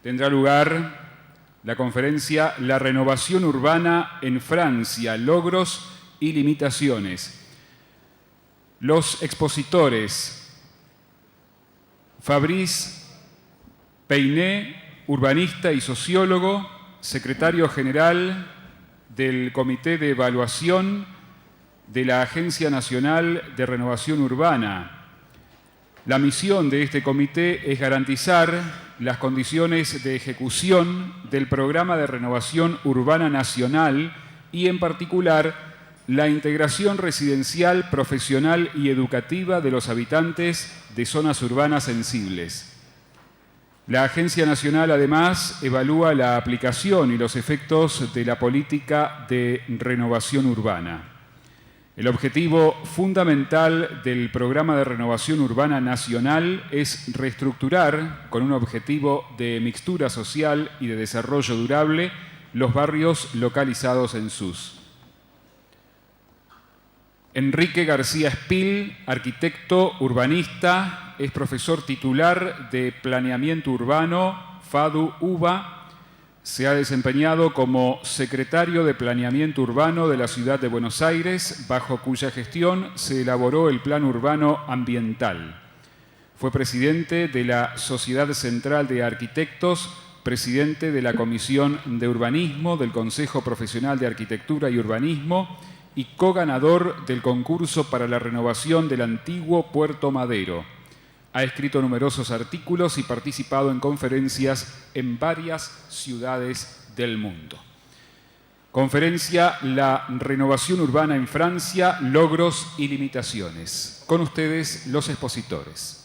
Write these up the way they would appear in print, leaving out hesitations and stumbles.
tendrá lugar la conferencia La renovación urbana en Francia, logros y limitaciones. Los expositores: Fabrice Peiné, urbanista y sociólogo, secretario general del Comité de Evaluación de la Agencia Nacional de Renovación Urbana. La misión de este comité es garantizar las condiciones de ejecución del Programa de Renovación Urbana Nacional y, en particular, la integración residencial, profesional y educativa de los habitantes de zonas urbanas sensibles. La Agencia Nacional, además, evalúa la aplicación y los efectos de la política de renovación urbana. El objetivo fundamental del Programa de Renovación Urbana Nacional es reestructurar, con un objetivo de mixtura social y de desarrollo durable, los barrios localizados en sus. Enrique García Espil, arquitecto urbanista, es profesor titular de Planeamiento Urbano, FADU-UBA. Se ha desempeñado como secretario de Planeamiento Urbano de la Ciudad de Buenos Aires, bajo cuya gestión se elaboró el Plan Urbano Ambiental. Fue presidente de la Sociedad Central de Arquitectos, presidente de la Comisión de Urbanismo del Consejo Profesional de Arquitectura y Urbanismo y coganador del concurso para la renovación del antiguo Puerto Madero. Ha escrito numerosos artículos y participado en conferencias en varias ciudades del mundo. Conferencia La renovación urbana en Francia, logros y limitaciones. Con ustedes, los expositores.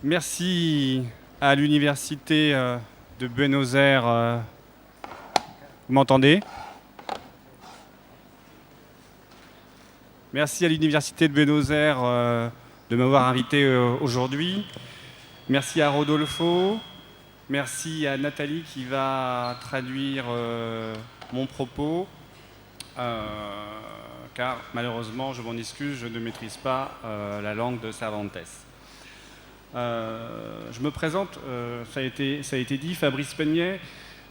Merci à l'Université de Buenos Aires. Vous m'entendez ? Merci à l'Université de Buenos Aires de m'avoir invité aujourd'hui. Merci à Rodolfo. Merci à Nathalie qui va traduire mon propos. Car malheureusement, je m'en excuse, je ne maîtrise pas la langue de Cervantes. Je me présente, ça a été dit, Fabrice Peiné.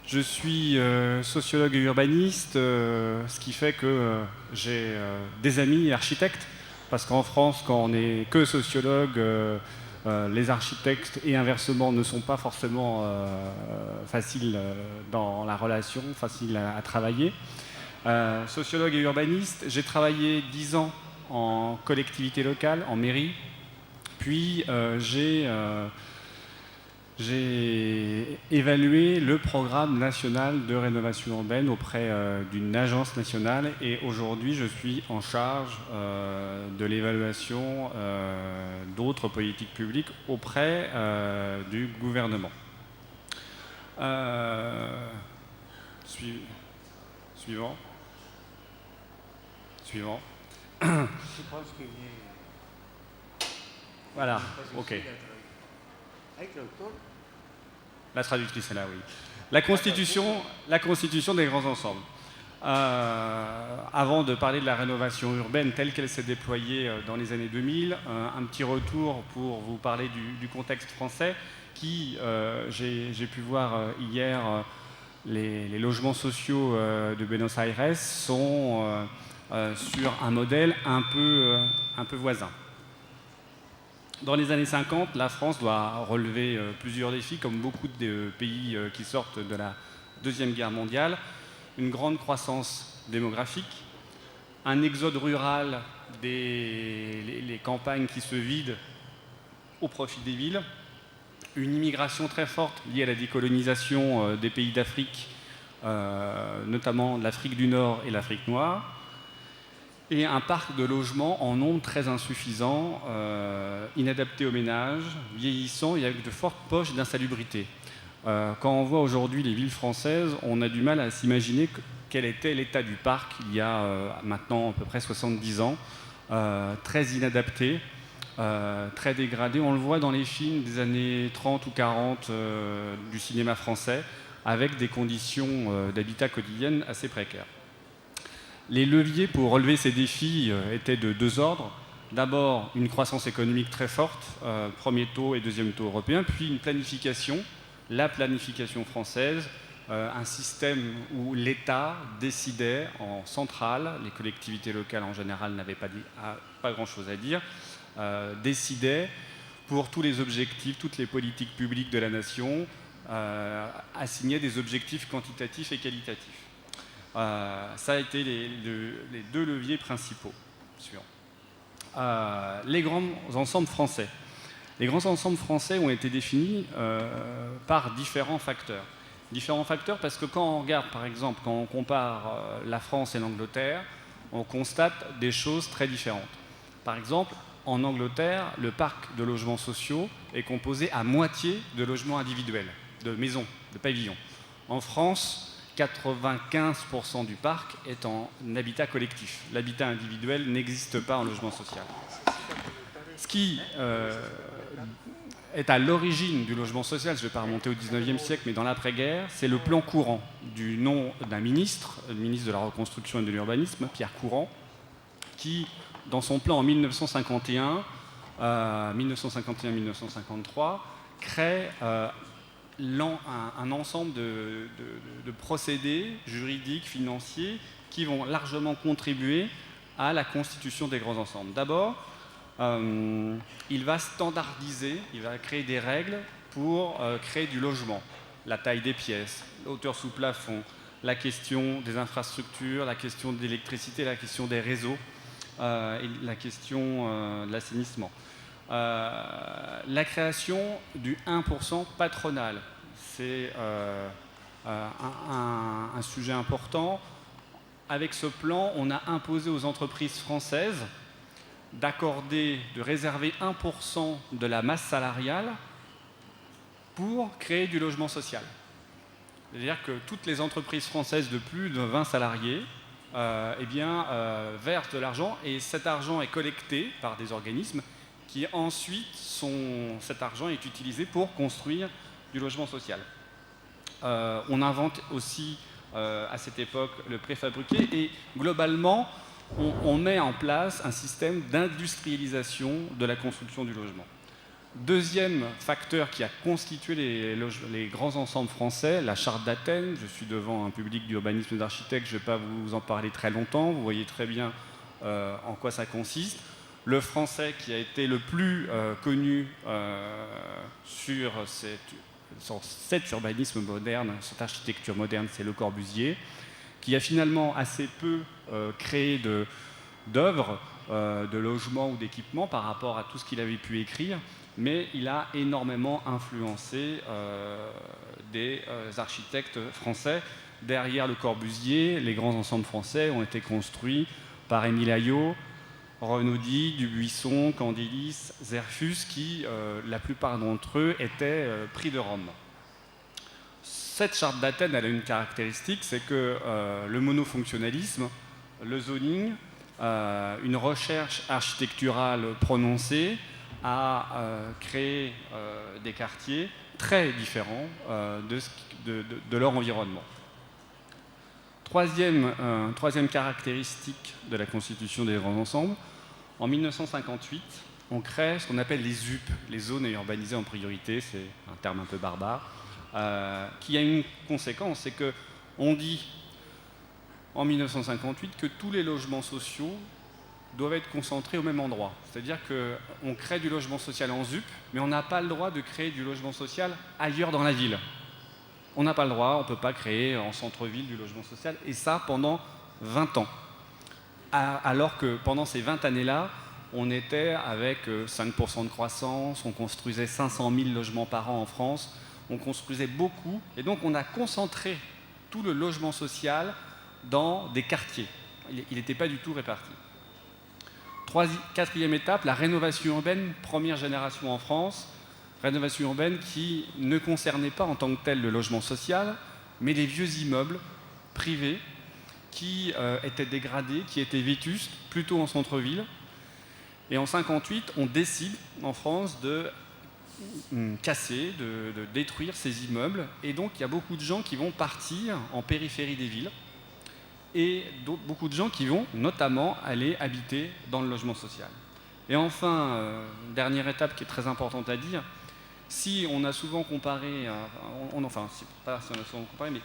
Je suis sociologue et urbaniste, ce qui fait que j'ai des amis architectes, parce qu'en France, quand on n'est que sociologue, les architectes et inversement ne sont pas forcément faciles dans la relation, faciles à travailler. Sociologue et urbaniste, j'ai travaillé 10 ans en collectivité locale, en mairie, puis j'ai évalué le programme national de rénovation urbaine auprès d'une agence nationale et aujourd'hui je suis en charge de l'évaluation d'autres politiques publiques auprès du gouvernement. Suivant. Voilà, ok. La traductrice est là, oui. La constitution des grands ensembles. Avant de parler de la rénovation urbaine telle qu'elle s'est déployée dans les années 2000, un petit retour pour vous parler du contexte français qui, j'ai pu voir hier, les logements sociaux de Buenos Aires sont sur un modèle un peu voisin. Dans les années 50, la France doit relever plusieurs défis, comme beaucoup de pays qui sortent de la Deuxième Guerre mondiale. Une grande croissance démographique, un exode rural les campagnes qui se vident au profit des villes, une immigration très forte liée à la décolonisation des pays d'Afrique, notamment l'Afrique du Nord et l'Afrique noire, et un parc de logements en nombre très insuffisant, inadapté aux ménages, vieillissant et avec de fortes poches d'insalubrité. Quand on voit aujourd'hui les villes françaises, on a du mal à s'imaginer quel était l'état du parc il y a maintenant à peu près 70 ans, très inadapté, très dégradé. On le voit dans les films des années 30 ou 40 du cinéma français, avec des conditions d'habitat quotidiennes assez précaires. Les leviers pour relever ces défis étaient de deux ordres. D'abord, une croissance économique très forte, premier taux et deuxième taux européen, puis une planification, la planification française, un système où l'État décidait en centrale, les collectivités locales en général n'avaient pas grand-chose à dire, décidait pour tous les objectifs, toutes les politiques publiques de la nation, assigner des objectifs quantitatifs et qualitatifs. Ça a été les deux leviers principaux. Suivant. Les grands ensembles français. Les grands ensembles français ont été définis par différents facteurs. Différents facteurs parce que quand on regarde, par exemple, quand on compare la France et l'Angleterre, on constate des choses très différentes. Par exemple, en Angleterre, le parc de logements sociaux est composé à moitié de logements individuels, de maisons, de pavillons. En France, 95% du parc est en habitat collectif. L'habitat individuel n'existe pas en logement social. Ce qui est à l'origine du logement social, je ne vais pas remonter au 19e siècle, mais dans l'après-guerre, c'est le plan Courant, du nom d'un ministre, le ministre de la Reconstruction et de l'Urbanisme, Pierre Courant, qui, dans son plan en 1951, 1951-1953, crée un ensemble de procédés juridiques, financiers, qui vont largement contribuer à la constitution des grands ensembles. D'abord, il va standardiser, il va créer des règles pour créer du logement. La taille des pièces, la hauteur sous plafond, la question des infrastructures, la question de l'électricité, la question des réseaux, et la question de l'assainissement. La création du 1% patronal, c'est un sujet important. Avec ce plan, on a imposé aux entreprises françaises de réserver 1% de la masse salariale pour créer du logement social. C'est-à-dire que toutes les entreprises françaises de plus de 20 salariés versent de l'argent et cet argent est collecté par des organismes qui ensuite, cet argent est utilisé pour construire du logement social. On invente aussi à cette époque le préfabriqué et globalement, on met en place un système d'industrialisation de la construction du logement. Deuxième facteur qui a constitué les grands ensembles français, la Charte d'Athènes. Je suis devant un public d'urbanisme et d'architectes, je ne vais pas vous en parler très longtemps, vous voyez très bien en quoi ça consiste. Le français qui a été le plus connu sur cet urbanisme moderne, cette architecture moderne, c'est Le Corbusier, qui a finalement assez peu créé d'œuvres, de logements ou d'équipements par rapport à tout ce qu'il avait pu écrire, mais il a énormément influencé des architectes français. Derrière Le Corbusier, les grands ensembles français ont été construits par Émile Aillaud, Renaudy, Dubuisson, Candelis, Zerfus, qui, la plupart d'entre eux, étaient pris de Rome. Cette charte d'Athènes, elle a une caractéristique, c'est que le monofonctionnalisme, le zoning, une recherche architecturale prononcée a créé des quartiers très différents de leur environnement. Troisième caractéristique de la constitution des grands ensembles, en 1958, on crée ce qu'on appelle les ZUP, les zones urbanisées en priorité, c'est un terme un peu barbare, qui a une conséquence, c'est qu'on dit en 1958 que tous les logements sociaux doivent être concentrés au même endroit. C'est-à-dire qu'on crée du logement social en ZUP, mais on n'a pas le droit de créer du logement social ailleurs dans la ville. On n'a pas le droit, on ne peut pas créer en centre-ville du logement social, et ça pendant 20 ans. Alors que pendant ces 20 années-là, on était avec 5% de croissance, on construisait 500 000 logements par an en France, on construisait beaucoup, et donc on a concentré tout le logement social dans des quartiers. Il n'était pas du tout réparti. Quatrième étape, la rénovation urbaine, première génération en France, rénovation urbaine qui ne concernait pas en tant que tel le logement social, mais les vieux immeubles privés qui étaient dégradés, qui étaient vétustes, plutôt en centre-ville. Et en 1958, on décide en France de casser, de détruire ces immeubles. Et donc, il y a beaucoup de gens qui vont partir en périphérie des villes et beaucoup de gens qui vont notamment aller habiter dans le logement social. Et enfin, dernière étape qui est très importante à dire, si on a souvent comparé, enfin, pas si on a souvent comparé, mais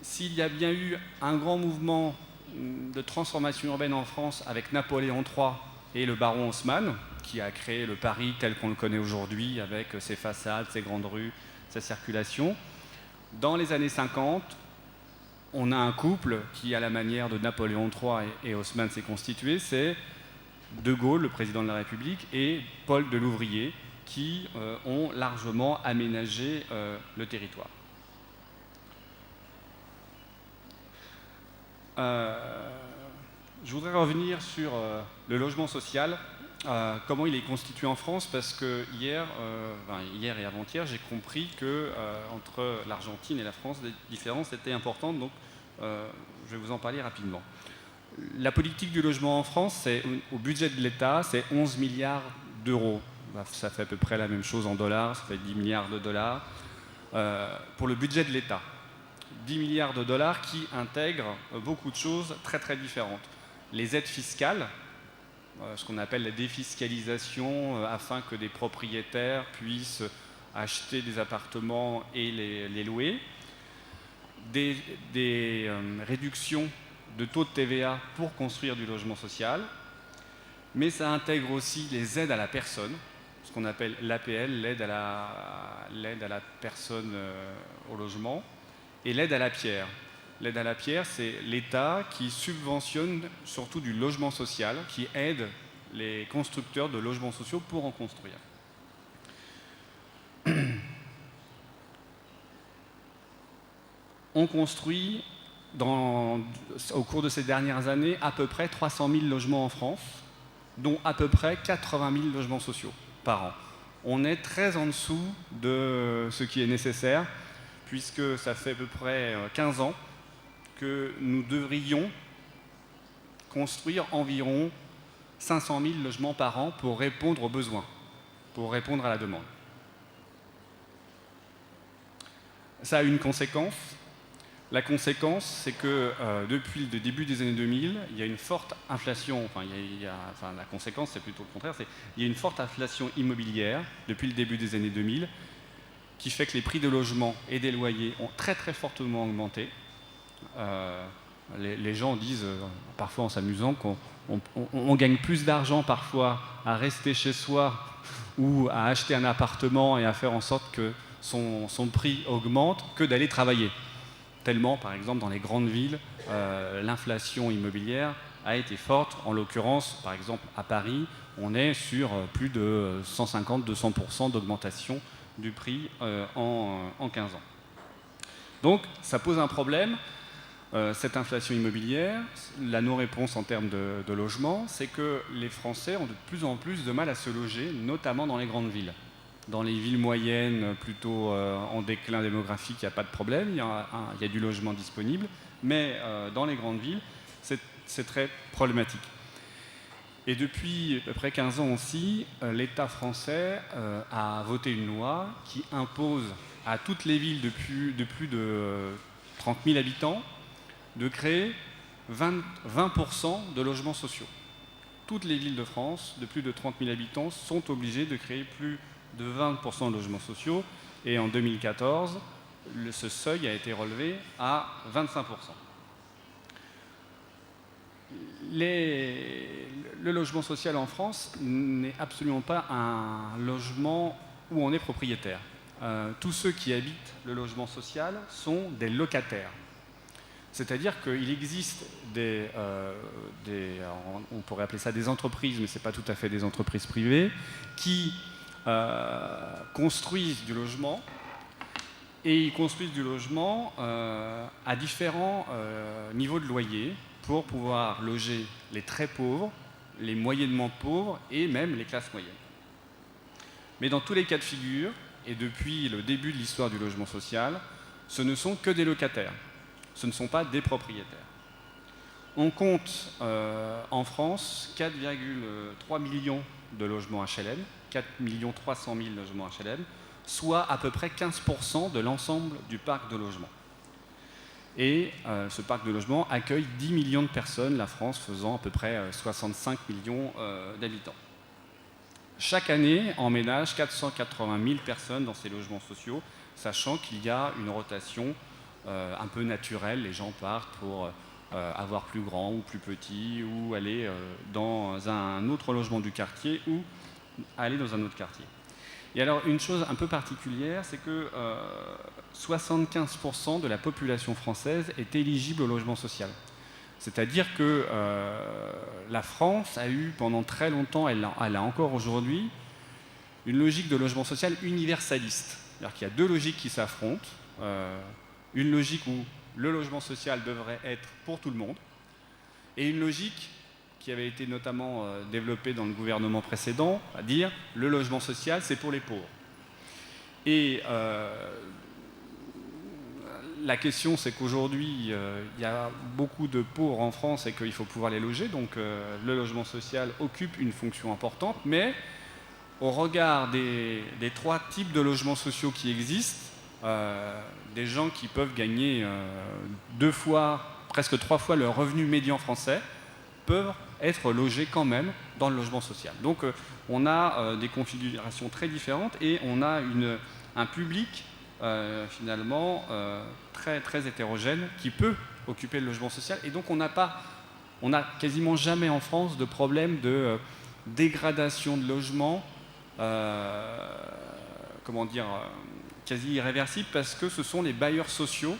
s'il y a bien eu un grand mouvement de transformation urbaine en France avec Napoléon III et le baron Haussmann, qui a créé le Paris tel qu'on le connaît aujourd'hui, avec ses façades, ses grandes rues, sa circulation, dans les années 50, on a un couple qui, à la manière de Napoléon III et Haussmann, s'est constitué, c'est De Gaulle, le président de la République, et Paul Delouvrier, qui ont largement aménagé le territoire. Je voudrais revenir sur le logement social, comment il est constitué en France, parce que hier et avant-hier, j'ai compris que entre l'Argentine et la France, les différences étaient importantes, donc je vais vous en parler rapidement. La politique du logement en France, au budget de l'État, c'est 11 milliards d'euros. Ça fait à peu près la même chose en dollars, ça fait 10 milliards de dollars pour le budget de l'État. 10 milliards de dollars qui intègrent beaucoup de choses très très différentes. Les aides fiscales, ce qu'on appelle la défiscalisation, afin que des propriétaires puissent acheter des appartements et les louer. Des réductions de taux de TVA pour construire du logement social. Mais ça intègre aussi les aides à la personne, ce qu'on appelle l'APL, l'aide à la personne au logement, et l'aide à la pierre. L'aide à la pierre, c'est l'État qui subventionne surtout du logement social, qui aide les constructeurs de logements sociaux pour en construire. On construit, au cours de ces dernières années, à peu près 300 000 logements en France, dont à peu près 80 000 logements sociaux par an. On est très en dessous de ce qui est nécessaire, puisque ça fait à peu près 15 ans que nous devrions construire environ 500 000 logements par an pour répondre aux besoins, pour répondre à la demande. Ça a une conséquence. La conséquence, c'est que depuis le début des années 2000, il y a une forte inflation, la conséquence, c'est plutôt le contraire, il y a une forte inflation immobilière depuis le début des années 2000, qui fait que les prix des logements et des loyers ont très très fortement augmenté. Les gens disent, parfois en s'amusant, qu'on gagne plus d'argent parfois à rester chez soi ou à acheter un appartement et à faire en sorte que son prix augmente que d'aller travailler. Tellement, par exemple, dans les grandes villes, l'inflation immobilière a été forte. En l'occurrence, par exemple, à Paris, on est sur plus de 150-200% d'augmentation du prix en 15 ans. Donc, ça pose un problème. Cette inflation immobilière, la non-réponse en termes de logement, c'est que les Français ont de plus en plus de mal à se loger, notamment dans les grandes villes. Dans les villes moyennes, plutôt en déclin démographique, il n'y a pas de problème, il y a du logement disponible, mais dans les grandes villes, c'est très problématique. Et depuis à peu près 15 ans aussi, l'État français a voté une loi qui impose à toutes les villes de plus de 30 000 habitants de créer 20% de logements sociaux. Toutes les villes de France de plus de 30 000 habitants sont obligées de créer plus de 20% de logements sociaux, et en 2014, ce seuil a été relevé à 25%. Le logement social en France n'est absolument pas un logement où on est propriétaire. Tous ceux qui habitent le logement social sont des locataires. C'est-à-dire qu'il existe on pourrait appeler ça des entreprises, mais ce n'est pas tout à fait des entreprises privées, qui construisent du logement, et ils construisent du logement à différents niveaux de loyer pour pouvoir loger les très pauvres, les moyennement pauvres et même les classes moyennes. Mais dans tous les cas de figure, et depuis le début de l'histoire du logement social, ce ne sont que des locataires, ce ne sont pas des propriétaires. On compte en France 4,3 millions de logements HLM, 4 300 000 logements HLM, soit à peu près 15% de l'ensemble du parc de logements. Et ce parc de logement accueille 10 millions de personnes, la France faisant à peu près 65 millions d'habitants. Chaque année, on ménage 480 000 personnes dans ces logements sociaux, sachant qu'il y a une rotation un peu naturelle. Les gens partent pour avoir plus grand ou plus petit, ou aller dans un autre logement du quartier, ou aller dans un autre quartier. Et alors, une chose un peu particulière, c'est que 75% de la population française est éligible au logement social. C'est-à-dire que la France a eu pendant très longtemps, elle a encore aujourd'hui, une logique de logement social universaliste. C'est-à-dire qu'il y a deux logiques qui s'affrontent. Une logique où le logement social devrait être pour tout le monde, et une logique qui avait été notamment développée dans le gouvernement précédent, à dire le logement social, c'est pour les pauvres. Et la question, c'est qu'aujourd'hui, il y a beaucoup de pauvres en France et qu'il faut pouvoir les loger, donc le logement social occupe une fonction importante, mais au regard des trois types de logements sociaux qui existent, des gens qui peuvent gagner 2 fois, presque 3 fois le revenu médian français, peuvent être logés quand même dans le logement social. Donc on a des configurations très différentes et on a un public finalement très, très hétérogène qui peut occuper le logement social. Et donc on n'a quasiment jamais en France de problème de dégradation de logement, quasi irréversible, parce que ce sont les bailleurs sociaux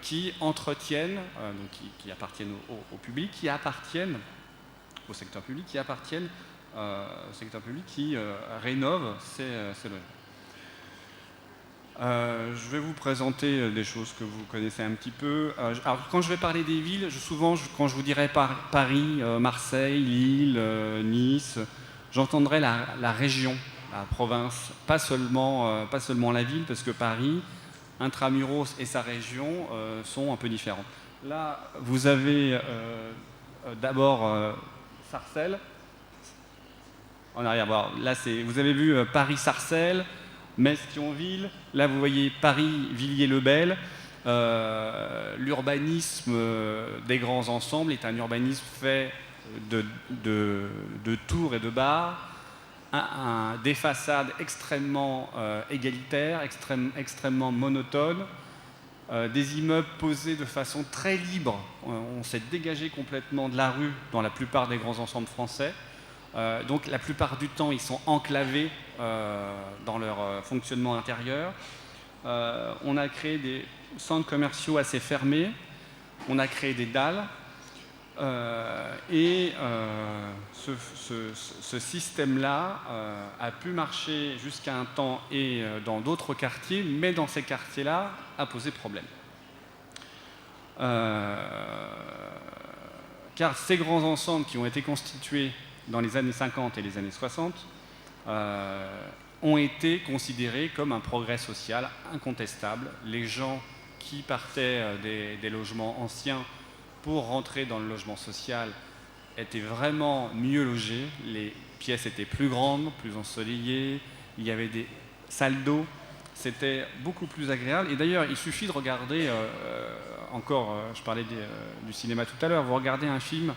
qui entretiennent, donc qui appartiennent au public, qui appartiennent au secteur public, qui rénovent ces logements. Je vais vous présenter des choses que vous connaissez un petit peu. Alors, quand je vais parler des villes, quand je vous dirai Paris, Marseille, Lille, Nice, j'entendrai la région, la province, pas seulement la ville, parce que Paris, intramuros et sa région sont un peu différents. Là, vous avez d'abord Sarcelles. En arrière, là, vous avez vu Paris-Sarcelles, Metz-Thionville. Là, vous voyez Paris-Villiers-le-Bel. L'urbanisme des grands ensembles est un urbanisme fait de tours et de bars, des façades extrêmement égalitaires, extrêmement monotones, des immeubles posés de façon très libre. On s'est dégagé complètement de la rue dans la plupart des grands ensembles français. Donc la plupart du temps, ils sont enclavés dans leur fonctionnement intérieur. On a créé des centres commerciaux assez fermés. On a créé des dalles. Ce système-là a pu marcher jusqu'à un temps et dans d'autres quartiers, mais dans ces quartiers-là, a posé problème. Car ces grands ensembles qui ont été constitués dans les années 50 et les années 60 ont été considérés comme un progrès social incontestable. Les gens qui partaient des logements anciens pour rentrer dans le logement social étaient vraiment mieux logés. Les pièces étaient plus grandes, plus ensoleillées, il y avait des salles d'eau, c'était beaucoup plus agréable. Et d'ailleurs, il suffit de regarder, je parlais du cinéma tout à l'heure, vous regardez un film,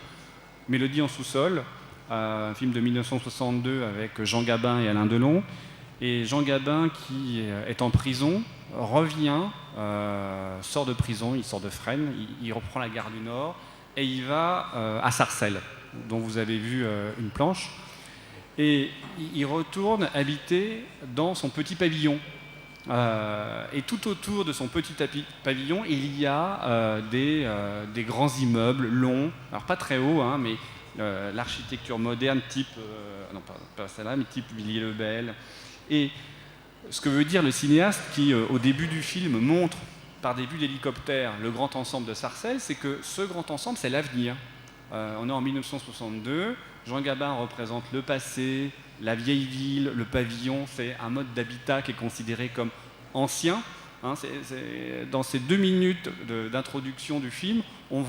Mélodie en sous-sol, un film de 1962 avec Jean Gabin et Alain Delon. Et Jean Gabin, qui est en prison, revient, sort de prison, il sort de Fresnes, il reprend la gare du Nord et il va à Sarcelles, dont vous avez vu une planche. Et il retourne habiter dans son petit pavillon. Et tout autour de son petit pavillon, il y a des grands immeubles longs, alors pas très hauts, hein, mais l'architecture moderne type, non pas celle-là, mais type Villiers-le-Bel. Et ce que veut dire le cinéaste qui, au début du film, montre par des vues d'hélicoptère le grand ensemble de Sarcelles, c'est que ce grand ensemble, c'est l'avenir. On est en 1962, Jean Gabin représente le passé, la vieille ville, le pavillon, c'est un mode d'habitat qui est considéré comme ancien. Hein, dans ces 2 minutes d'introduction du film, on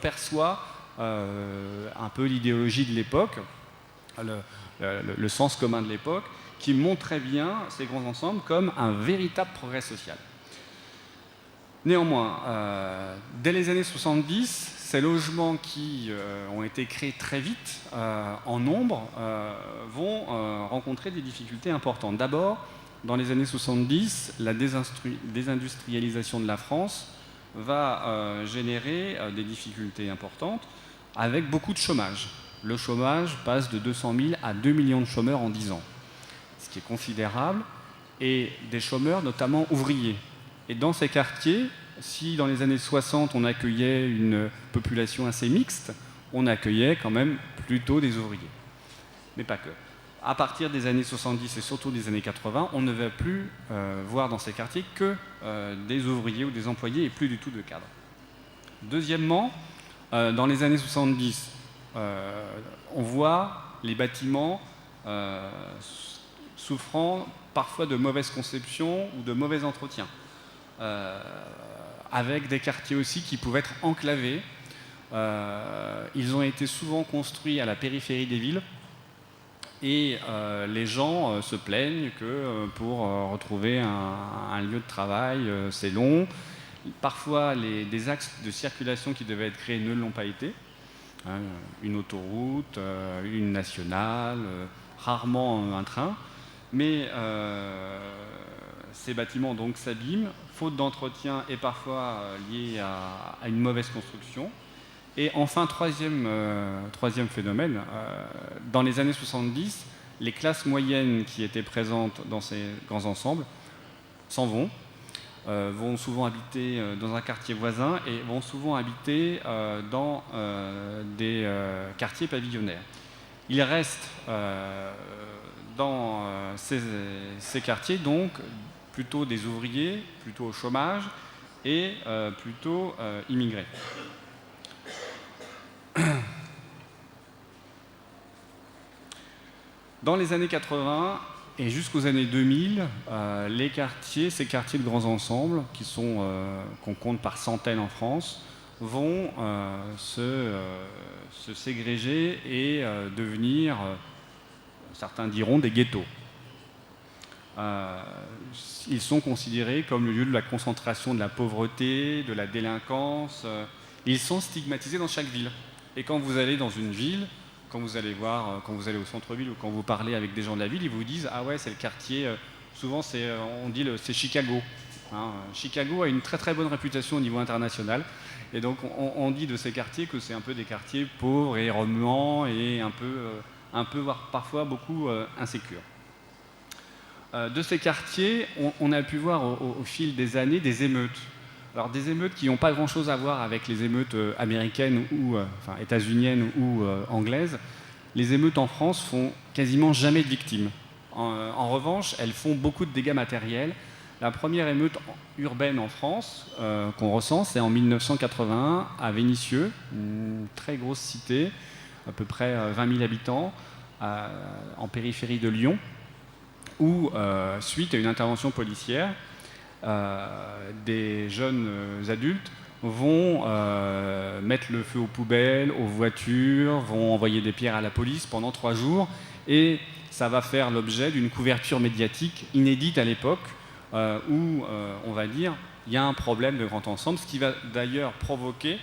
perçoit un peu l'idéologie de l'époque, le sens commun de l'époque, qui montre très bien ces grands ensembles comme un véritable progrès social. Néanmoins, dès les années 70, ces logements qui ont été créés très vite, en nombre, vont rencontrer des difficultés importantes. D'abord, dans les années 70, la désindustrialisation de la France va générer des difficultés importantes avec beaucoup de chômage. Le chômage passe de 200 000 à 2 millions de chômeurs en 10 ans, ce qui est considérable, et des chômeurs notamment ouvriers. Et dans ces quartiers, si dans les années 60 on accueillait une population assez mixte, on accueillait quand même plutôt des ouvriers. Mais pas que. À partir des années 70 et surtout des années 80, on ne va plus voir dans ces quartiers que des ouvriers ou des employés et plus du tout de cadres. Deuxièmement, dans les années 70, on voit les bâtiments souffrant parfois de mauvaise conception ou de mauvais entretien, avec des quartiers aussi qui pouvaient être enclavés. Ils ont été souvent construits à la périphérie des villes et les gens se plaignent que pour retrouver un lieu de travail, c'est long. Parfois, des axes de circulation qui devaient être créés ne l'ont pas été. Une autoroute, une nationale, rarement un train. Mais ces bâtiments donc s'abîment, faute d'entretien et parfois liés à une mauvaise construction. Et enfin, troisième phénomène, dans les années 70, les classes moyennes qui étaient présentes dans ces grands ensembles s'en vont souvent habiter dans un quartier voisin et vont souvent habiter dans des quartiers pavillonnaires. Il reste dans ces quartiers donc plutôt des ouvriers, plutôt au chômage et plutôt immigrés. Dans les années 80 et jusqu'aux années 2000, ces quartiers de grands ensembles, qu'on compte par centaines en France, vont se ségréger et devenir, certains diront, des ghettos. Ils sont considérés comme le lieu de la concentration de la pauvreté, de la délinquance. Ils sont stigmatisés dans chaque ville. Et quand vous allez dans une ville, quand vous allez au centre-ville ou quand vous parlez avec des gens de la ville, ils vous disent « Ah ouais, c'est le quartier, souvent on dit c'est Chicago. Chicago a une très très bonne réputation au niveau international. Et donc on dit de ces quartiers que c'est un peu des quartiers pauvres et remuants et un peu voire parfois beaucoup insécures. De ces quartiers, on a pu voir au fil des années des émeutes. Alors des émeutes qui n'ont pas grand-chose à voir avec les émeutes américaines ou états-uniennes ou anglaises. Les émeutes en France font quasiment jamais de victimes. En revanche, elles font beaucoup de dégâts matériels. La première émeute urbaine en France qu'on recense, c'est en 1981 à Vénissieux, une très grosse cité, à peu près 20 000 habitants, en périphérie de Lyon, où, suite à une intervention policière, des jeunes adultes vont mettre le feu aux poubelles, aux voitures, vont envoyer des pierres à la police pendant 3 jours, et ça va faire l'objet d'une couverture médiatique inédite à l'époque, où on va dire il y a un problème de grand ensemble, ce qui va d'ailleurs provoquer,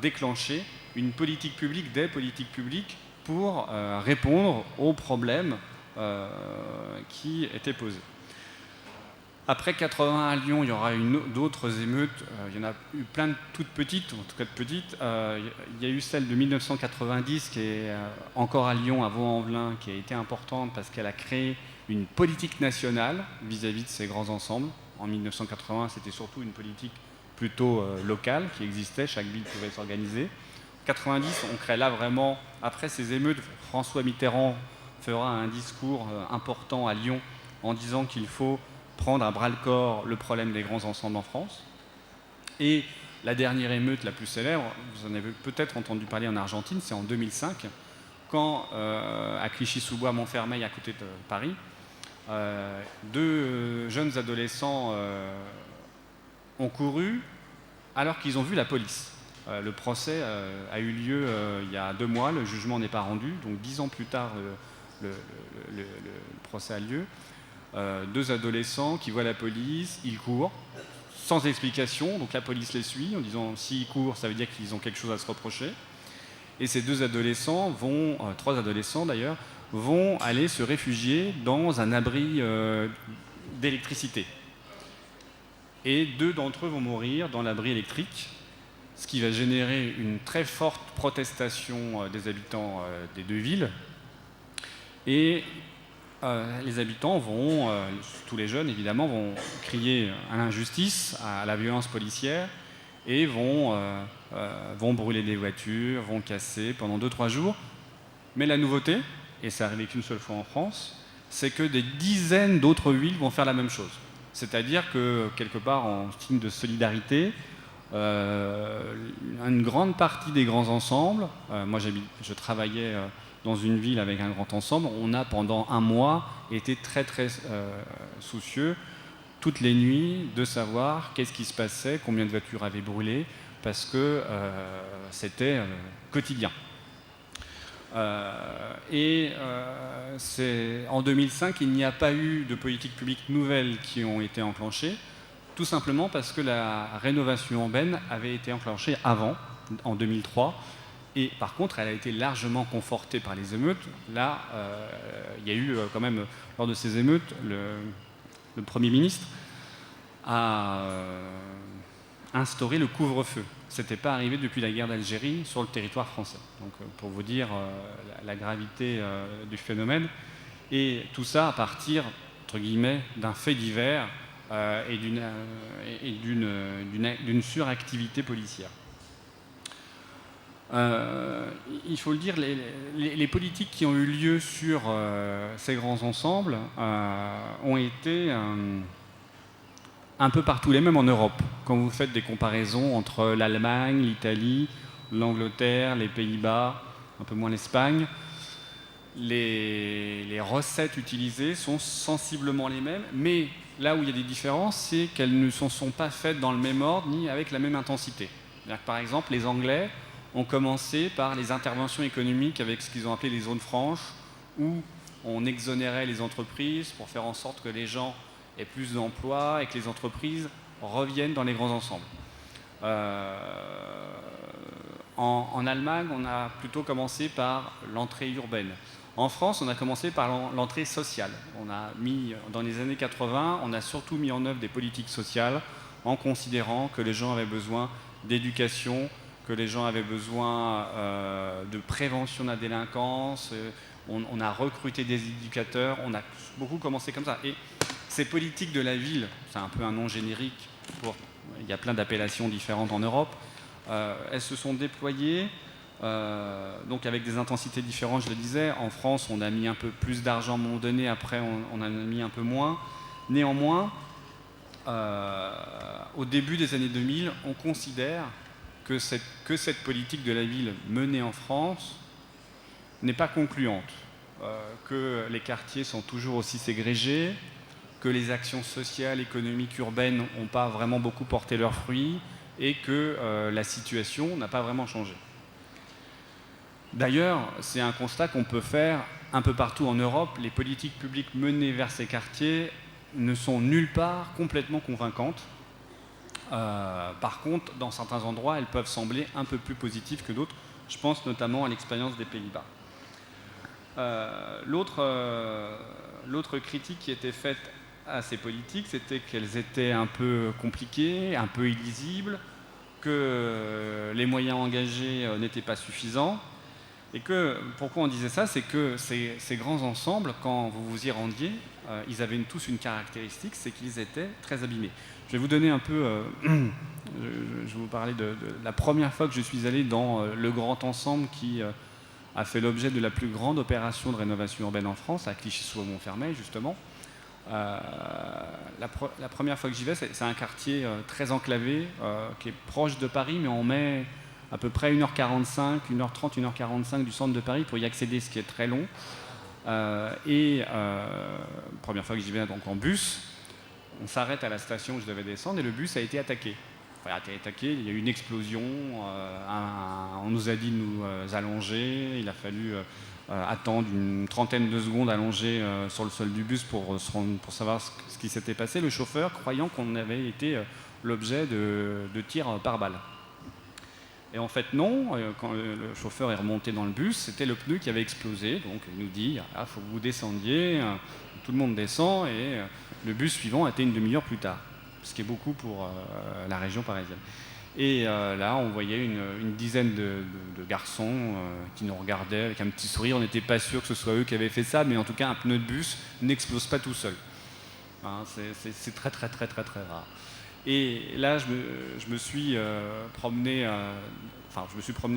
déclencher une politique publique, des politiques publiques pour répondre aux problèmes qui étaient posés. Après 80 à Lyon, il y aura d'autres émeutes. Il y en a eu plein de toutes petites, en tout cas de petites. Il y a eu celle de 1990 qui est encore à Lyon, à Vaux-en-Velin, qui a été importante parce qu'elle a créé une politique nationale vis-à-vis de ces grands ensembles. En 1980, c'était surtout une politique plutôt locale qui existait, chaque ville pouvait s'organiser. En 90, on crée là vraiment, après ces émeutes, François Mitterrand fera un discours important à Lyon en disant qu'il faut prendre à bras-le-corps le problème des grands ensembles en France. Et la dernière émeute la plus célèbre, vous en avez peut-être entendu parler en Argentine, c'est en 2005, quand à Clichy-sous-Bois, Montfermeil, à côté de Paris, 2 jeunes adolescents ont couru alors qu'ils ont vu la police. Le procès a eu lieu il y a 2 mois, le jugement n'est pas rendu, donc 10 ans plus tard le procès a lieu. 2 adolescents qui voient la police, ils courent, sans explication. Donc la police les suit en disant s'ils courent, ça veut dire qu'ils ont quelque chose à se reprocher. Et ces trois adolescents d'ailleurs, vont aller se réfugier dans un abri d'électricité. Et 2 d'entre eux vont mourir dans l'abri électrique, ce qui va générer une très forte protestation des habitants des 2 villes. Et les habitants vont, tous les jeunes évidemment, vont crier à l'injustice, à la violence policière, et vont brûler des voitures, vont casser pendant 2-3 jours. Mais la nouveauté, et ça arrive qu'une seule fois en France, c'est que des dizaines d'autres villes vont faire la même chose. C'est-à-dire que, quelque part, en signe de solidarité, une grande partie des grands ensembles, moi je travaillais dans une ville avec un grand ensemble, on a pendant un mois été très très soucieux, toutes les nuits, de savoir qu'est-ce qui se passait, combien de voitures avaient brûlé, parce que c'était quotidien. En 2005, il n'y a pas eu de politique publique nouvelles qui ont été enclenchées, tout simplement parce que la rénovation urbaine avait été enclenchée avant, en 2003, et par contre, elle a été largement confortée par les émeutes. Là, il y a eu quand même, lors de ces émeutes, le Premier ministre a instauré le couvre-feu. Ce n'était pas arrivé depuis la guerre d'Algérie sur le territoire français. Donc, pour vous dire la gravité du phénomène. Et tout ça à partir, entre guillemets, d'un fait divers et d'une suractivité policière. Il faut le dire, les politiques qui ont eu lieu sur ces grands ensembles ont été un peu partout les mêmes en Europe. Quand vous faites des comparaisons entre l'Allemagne, l'Italie, l'Angleterre, les Pays-Bas, un peu moins l'Espagne, les recettes utilisées sont sensiblement les mêmes, mais là où il y a des différences, c'est qu'elles ne sont pas faites dans le même ordre ni avec la même intensité. C'est-à-dire que, par exemple, les Anglais ont commencé par les interventions économiques avec ce qu'ils ont appelé les zones franches, où on exonérait les entreprises pour faire en sorte que les gens aient plus d'emplois et que les entreprises reviennent dans les grands ensembles. En Allemagne, on a plutôt commencé par l'entrée urbaine. En France, on a commencé par l'entrée sociale. Dans les années 80, on a surtout mis en œuvre des politiques sociales en considérant que les gens avaient besoin d'éducation, que les gens avaient besoin de prévention de la délinquance. On a recruté des éducateurs, on a beaucoup commencé comme ça. Et ces politiques de la ville, c'est un peu un nom générique, il y a plein d'appellations différentes en Europe, elles se sont déployées donc avec des intensités différentes, je le disais. En France, on a mis un peu plus d'argent à un moment donné, après on en a mis un peu moins. Néanmoins, au début des années 2000, on considère que cette politique de la ville menée en France n'est pas concluante, que les quartiers sont toujours aussi ségrégés, que les actions sociales, économiques, urbaines n'ont pas vraiment beaucoup porté leurs fruits et que la situation n'a pas vraiment changé. D'ailleurs, c'est un constat qu'on peut faire un peu partout en Europe. Les politiques publiques menées vers ces quartiers ne sont nulle part complètement convaincantes. Par contre, dans certains endroits, elles peuvent sembler un peu plus positives que d'autres. Je pense notamment à l'expérience des Pays-Bas. L'autre critique qui était faite à ces politiques, c'était qu'elles étaient un peu compliquées, un peu illisibles, que les moyens engagés n'étaient pas suffisants. Et que, pourquoi on disait ça, c'est que ces grands ensembles, quand vous vous y rendiez, ils avaient tous une caractéristique, c'est qu'ils étaient très abîmés. Je vais vous donner un peu, je vais vous parler de la première fois que je suis allé dans le grand ensemble qui a fait l'objet de la plus grande opération de rénovation urbaine en France, à Clichy-sous-Montfermeil justement. La première fois que j'y vais, c'est un quartier très enclavé, qui est proche de Paris, mais on met à peu près 1h45, 1h30, 1h45 du centre de Paris pour y accéder, ce qui est très long. Première fois que j'y vais donc en bus, on s'arrête à la station où je devais descendre et le bus a été attaqué. Enfin, il y a eu une explosion, on nous a dit de nous allonger, il a fallu attendre une trentaine de secondes allongés sur le sol du bus pour savoir ce qui s'était passé. Le chauffeur, croyant qu'on avait été l'objet de tirs par balle. Et en fait non, quand le chauffeur est remonté dans le bus, c'était le pneu qui avait explosé, donc il nous dit « Ah, faut que vous descendiez », tout le monde descend et le bus suivant était une demi-heure plus tard, ce qui est beaucoup pour la région parisienne. Et là, on voyait une dizaine de garçons qui nous regardaient avec un petit sourire. On n'était pas sûr que ce soit eux qui avaient fait ça, mais en tout cas, un pneu de bus n'explose pas tout seul. Hein, c'est très, très, très, très, très rare. Et là, je me suis promené,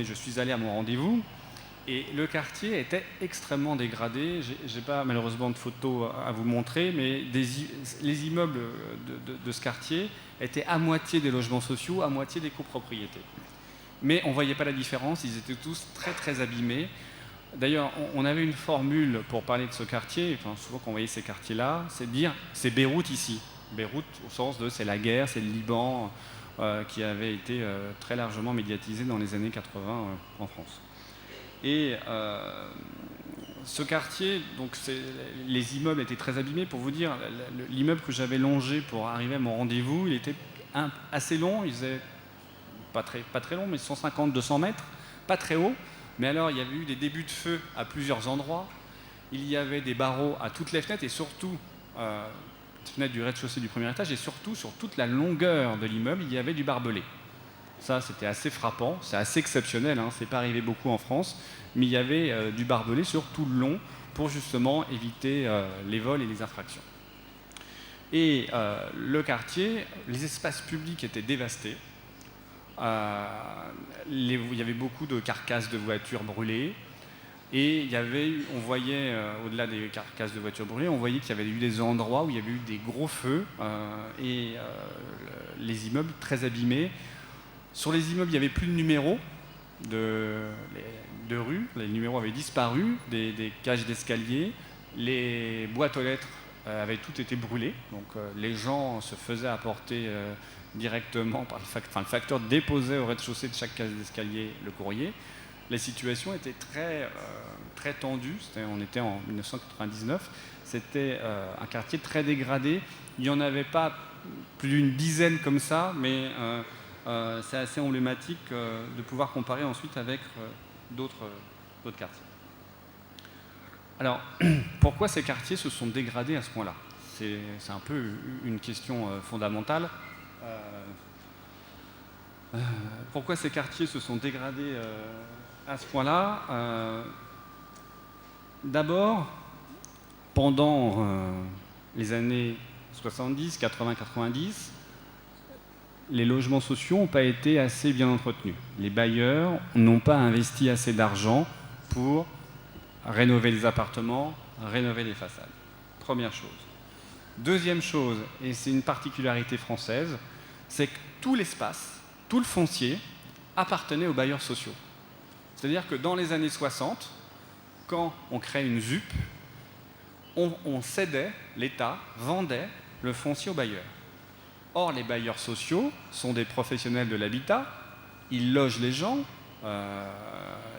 je suis allé à mon rendez-vous, et le quartier était extrêmement dégradé. J'ai pas malheureusement de photos à vous montrer, mais les immeubles de ce quartier étaient à moitié des logements sociaux, à moitié des copropriétés. Mais on ne voyait pas la différence, ils étaient tous très très abîmés. D'ailleurs, on avait une formule pour parler de ce quartier, enfin, souvent quand on voyait ces quartiers-là, c'est de dire c'est Beyrouth ici. Beyrouth au sens de c'est la guerre, c'est le Liban qui avait été très largement médiatisé dans les années 80 en France. Et ce quartier, donc les immeubles étaient très abîmés. Pour vous dire, l'immeuble que j'avais longé pour arriver à mon rendez-vous, il était assez long, il faisait pas très long, mais 150-200 mètres, pas très haut. Mais alors, il y avait eu des débuts de feu à plusieurs endroits. Il y avait des barreaux à toutes les fenêtres et surtout, les fenêtres du rez-de-chaussée du premier étage, et surtout, sur toute la longueur de l'immeuble, il y avait du barbelé. Ça, c'était assez frappant, c'est assez exceptionnel, hein, c'est pas arrivé beaucoup en France, mais il y avait du barbelé sur tout le long pour justement éviter les vols et les infractions. Et le quartier, les espaces publics étaient dévastés. Il y avait beaucoup de carcasses de voitures brûlées. Et on voyait, au-delà des carcasses de voitures brûlées, on voyait qu'il y avait eu des endroits où il y avait eu des gros feux et les immeubles très abîmés. Sur les immeubles, il n'y avait plus de numéros de rue, les numéros avaient disparu, des cages d'escalier, les boîtes aux lettres avaient toutes été brûlées, donc les gens se faisaient apporter directement par le facteur déposait au rez-de-chaussée de chaque cage d'escalier le courrier. La situation était très tendue, on était en 1999, c'était un quartier très dégradé, il n'y en avait pas plus d'une dizaine comme ça, mais c'est assez emblématique de pouvoir comparer ensuite avec d'autres quartiers. Alors, pourquoi ces quartiers se sont dégradés à ce point-là ? C'est un peu une question fondamentale. Pourquoi ces quartiers se sont dégradés à ce point-là ? D'abord, pendant les années 70, 80, 90, les logements sociaux n'ont pas été assez bien entretenus. Les bailleurs n'ont pas investi assez d'argent pour rénover les appartements, rénover les façades. Première chose. Deuxième chose, et c'est une particularité française, c'est que tout l'espace, tout le foncier appartenait aux bailleurs sociaux. C'est-à-dire que dans les années 60, quand on crée une ZUP, on cédait, l'État vendait le foncier aux bailleurs. Or, les bailleurs sociaux sont des professionnels de l'habitat, ils logent les gens,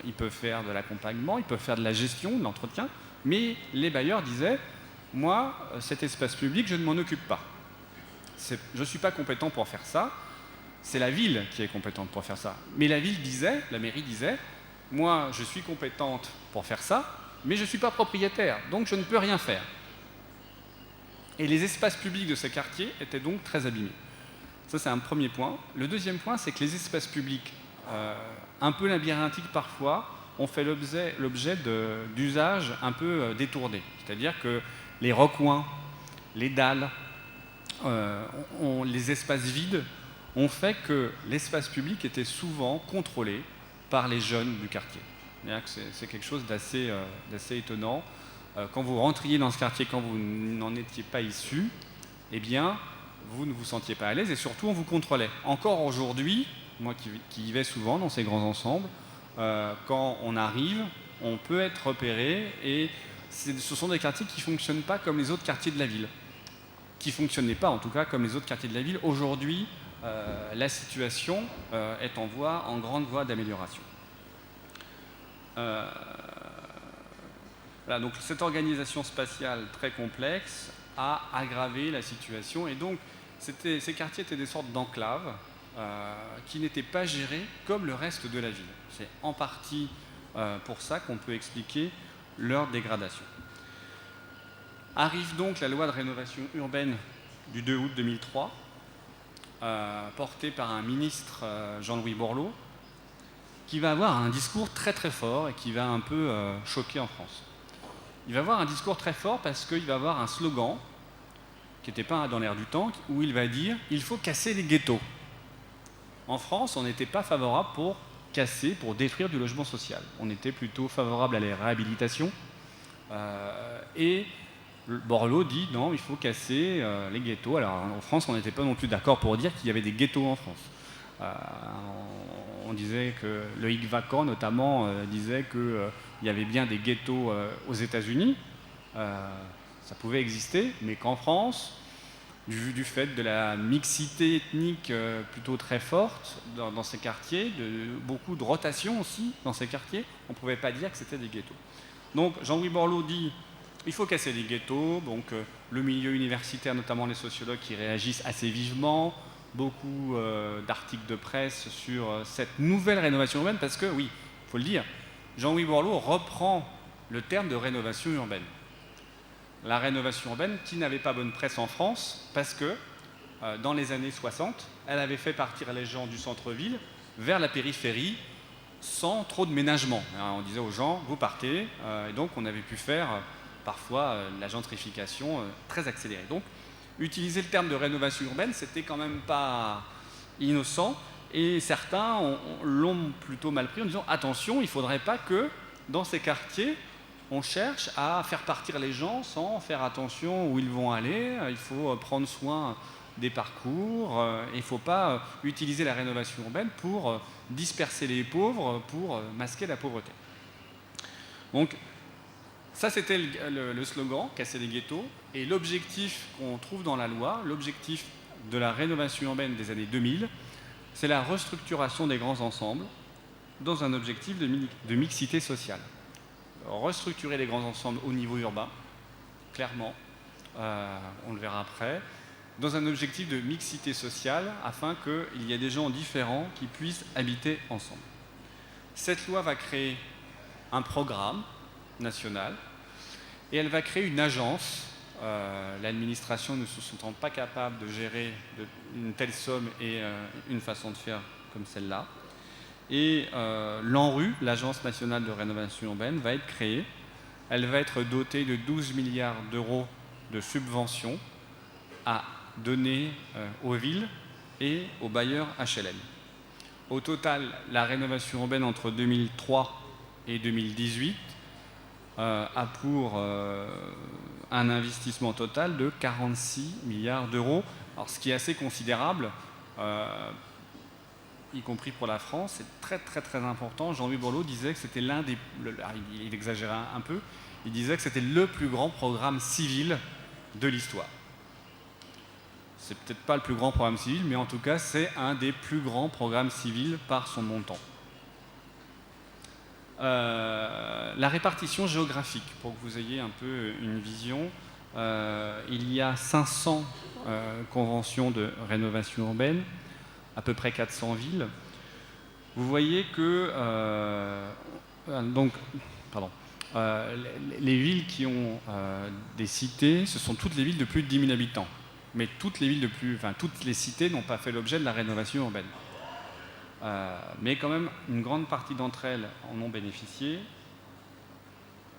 ils peuvent faire de l'accompagnement, ils peuvent faire de la gestion, de l'entretien, mais les bailleurs disaient « Moi, cet espace public, je ne m'en occupe pas. Je ne suis pas compétent pour faire ça, c'est la ville qui est compétente pour faire ça. » Mais la mairie disait « Moi, je suis compétente pour faire ça, mais je ne suis pas propriétaire, donc je ne peux rien faire. » Et les espaces publics de ces quartiers étaient donc très abîmés. Ça, c'est un premier point. Le deuxième point, c'est que les espaces publics, un peu labyrinthiques parfois, ont fait l'objet d'usages un peu détournés. C'est-à-dire que les recoins, les dalles, les espaces vides ont fait que l'espace public était souvent contrôlé par les jeunes du quartier. C'est quelque chose d'assez étonnant. Quand vous rentriez dans ce quartier, quand vous n'en étiez pas issu, eh bien, vous ne vous sentiez pas à l'aise et surtout, on vous contrôlait. Encore aujourd'hui, moi qui y vais souvent dans ces grands ensembles, quand on arrive, on peut être repéré et ce sont des quartiers qui ne fonctionnent pas comme les autres quartiers de la ville. Qui ne fonctionnaient pas, en tout cas, comme les autres quartiers de la ville. Aujourd'hui, la situation est en grande voie d'amélioration. Voilà, donc cette organisation spatiale très complexe a aggravé la situation et donc ces quartiers étaient des sortes d'enclaves qui n'étaient pas gérés comme le reste de la ville. C'est en partie pour ça qu'on peut expliquer leur dégradation. Arrive donc la loi de rénovation urbaine du 2 août 2003, portée par un ministre, Jean-Louis Borloo, qui va avoir un discours très très fort et qui va un peu choquer en France. Il va avoir un discours très fort parce qu'il va avoir un slogan qui n'était pas dans l'air du temps, où il va dire « il faut casser les ghettos ». En France, on n'était pas favorable pour casser, pour détruire du logement social. On était plutôt favorable à la réhabilitation. Et Borloo dit « non, il faut casser les ghettos ». Alors en France, on n'était pas non plus d'accord pour dire qu'il y avait des ghettos en France. On disait que Loïc Vacan, notamment, disait qu'il y avait bien des ghettos aux États-Unis. Ça pouvait exister, mais qu'en France, du fait de la mixité ethnique plutôt très forte dans ces quartiers, beaucoup de rotation aussi dans ces quartiers, on ne pouvait pas dire que c'était des ghettos. Donc Jean-Louis Borloo dit il faut casser les ghettos, donc le milieu universitaire, notamment les sociologues qui réagissent assez vivement, beaucoup d'articles de presse sur cette nouvelle rénovation urbaine, parce que, oui, il faut le dire, Jean-Louis Borloo reprend le terme de rénovation urbaine. La rénovation urbaine qui n'avait pas bonne presse en France, parce que dans les années 60, elle avait fait partir les gens du centre-ville vers la périphérie sans trop de ménagement. On disait aux gens, vous partez, et donc on avait pu faire parfois la gentrification très accélérée. Donc, utiliser le terme de rénovation urbaine, c'était quand même pas innocent, et certains l'ont plutôt mal pris en disant attention, il ne faudrait pas que dans ces quartiers, on cherche à faire partir les gens sans faire attention où ils vont aller, il faut prendre soin des parcours, il ne faut pas utiliser la rénovation urbaine pour disperser les pauvres, pour masquer la pauvreté. Donc, ça, c'était le slogan, casser les ghettos. Et l'objectif qu'on trouve dans la loi, l'objectif de la rénovation urbaine des années 2000, c'est la restructuration des grands ensembles dans un objectif de mixité sociale. Restructurer les grands ensembles au niveau urbain, clairement, on le verra après, dans un objectif de mixité sociale afin qu'il y ait des gens différents qui puissent habiter ensemble. Cette loi va créer un programme national et elle va créer une agence. L'administration ne se sentant pas capable de gérer une telle somme et une façon de faire comme celle-là. Et l'ANRU, l'Agence nationale de rénovation urbaine, va être créée. Elle va être dotée de 12 milliards d'euros de subventions à donner aux villes et aux bailleurs HLM. Au total, la rénovation urbaine entre 2003 et 2018 a pour un investissement total de 46 milliards d'euros. Alors, ce qui est assez considérable, y compris pour la France, c'est très très très important. Jean-Louis Borloo disait que c'était l'un des... Il exagérait un peu, il disait que c'était le plus grand programme civil de l'histoire. C'est peut-être pas le plus grand programme civil, mais en tout cas, c'est un des plus grands programmes civils par son montant. La répartition géographique, pour que vous ayez un peu une vision, il y a 500 conventions de rénovation urbaine, à peu près 400 villes. Vous voyez que les villes qui ont des cités, ce sont toutes les villes de plus de 10 000 habitants. Mais toutes les cités n'ont pas fait l'objet de la rénovation urbaine. Mais quand même, une grande partie d'entre elles en ont bénéficié.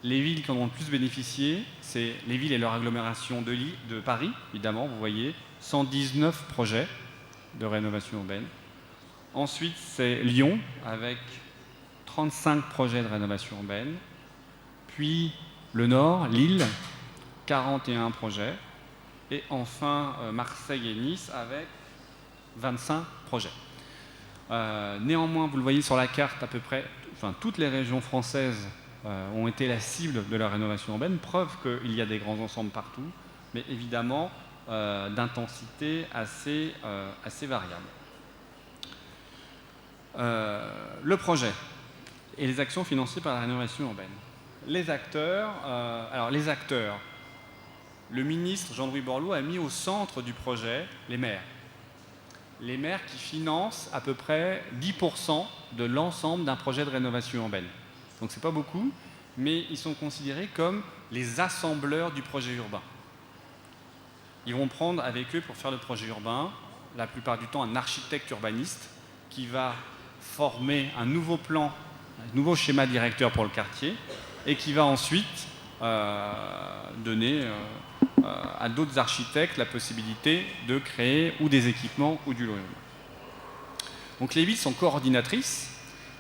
Les villes qui en ont le plus bénéficié, c'est les villes et leur agglomération de Paris, évidemment, vous voyez, 119 projets de rénovation urbaine. Ensuite, c'est Lyon, avec 35 projets de rénovation urbaine. Puis le Nord, Lille, 41 projets. Et enfin, Marseille et Nice, avec 25 projets. Néanmoins, vous le voyez sur la carte, à peu près, toutes les régions françaises ont été la cible de la rénovation urbaine, preuve qu'il y a des grands ensembles partout, mais évidemment d'intensité assez variable. Le projet et les actions financées par la rénovation urbaine. Les acteurs, le ministre Jean-Louis Borloo a mis au centre du projet les maires. Les maires qui financent à peu près 10% de l'ensemble d'un projet de rénovation urbaine. Donc c'est pas beaucoup, mais ils sont considérés comme les assembleurs du projet urbain. Ils vont prendre avec eux pour faire le projet urbain, la plupart du temps un architecte urbaniste qui va former un nouveau plan, un nouveau schéma directeur pour le quartier et qui va ensuite donner à d'autres architectes la possibilité de créer ou des équipements ou du logement. Donc les villes sont coordinatrices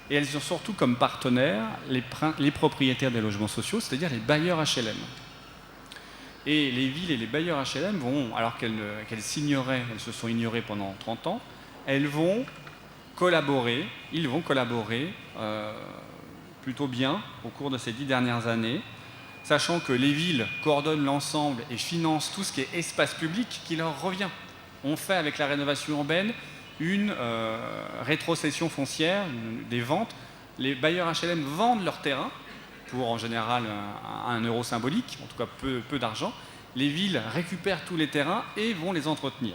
et elles ont surtout comme partenaires les propriétaires des logements sociaux, c'est-à-dire les bailleurs HLM. Et les villes et les bailleurs HLM vont, alors qu'elles s'ignoraient, elles se sont ignorées pendant 30 ans, ils vont collaborer plutôt bien au cours de ces 10 dernières années, sachant que les villes coordonnent l'ensemble et financent tout ce qui est espace public qui leur revient. On fait avec la rénovation urbaine une rétrocession foncière, des ventes. Les bailleurs HLM vendent leur terrain pour en général un euro symbolique, en tout cas peu d'argent. Les villes récupèrent tous les terrains et vont les entretenir,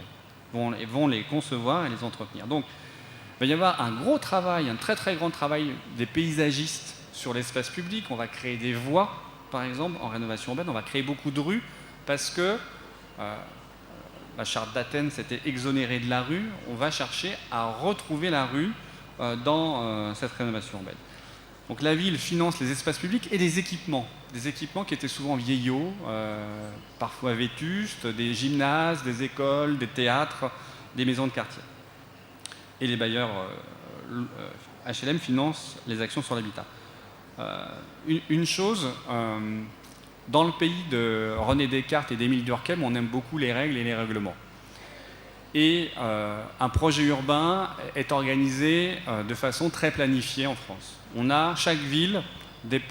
vont les concevoir et les entretenir. Donc il va y avoir un gros travail, un très très grand travail des paysagistes sur l'espace public. On va créer des voies, par exemple, en rénovation urbaine. On va créer beaucoup de rues parce que la charte d'Athènes s'était exonérée de la rue. On va chercher à retrouver la rue dans cette rénovation urbaine. Donc la ville finance les espaces publics et des équipements qui étaient souvent vieillots, parfois vétustes, des gymnases, des écoles, des théâtres, des maisons de quartier. Et les bailleurs HLM financent les actions sur l'habitat. Une chose, dans le pays de René Descartes et d'Émile Durkheim, on aime beaucoup les règles et les règlements. Et un projet urbain est organisé de façon très planifiée en France. Chaque ville vote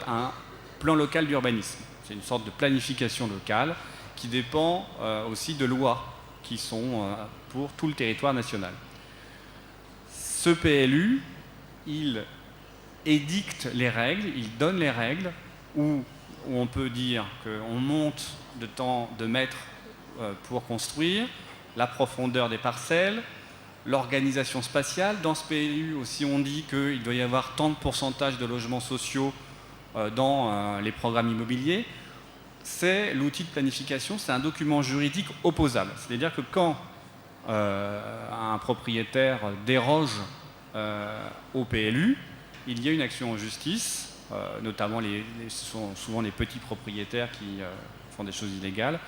un plan local d'urbanisme. C'est une sorte de planification locale qui dépend aussi de lois qui sont pour tout le territoire national. Ce PLU, il édicte les règles, il donne les règles où on peut dire qu'on monte de temps de mètres pour construire, la profondeur des parcelles, l'organisation spatiale. Dans ce PLU aussi, on dit qu'il doit y avoir tant de pourcentage de logements sociaux dans les programmes immobiliers. C'est l'outil de planification, c'est un document juridique opposable. C'est-à-dire que quand un propriétaire déroge au PLU, il y a une action en justice, notamment ce sont souvent les petits propriétaires qui font des choses illégales,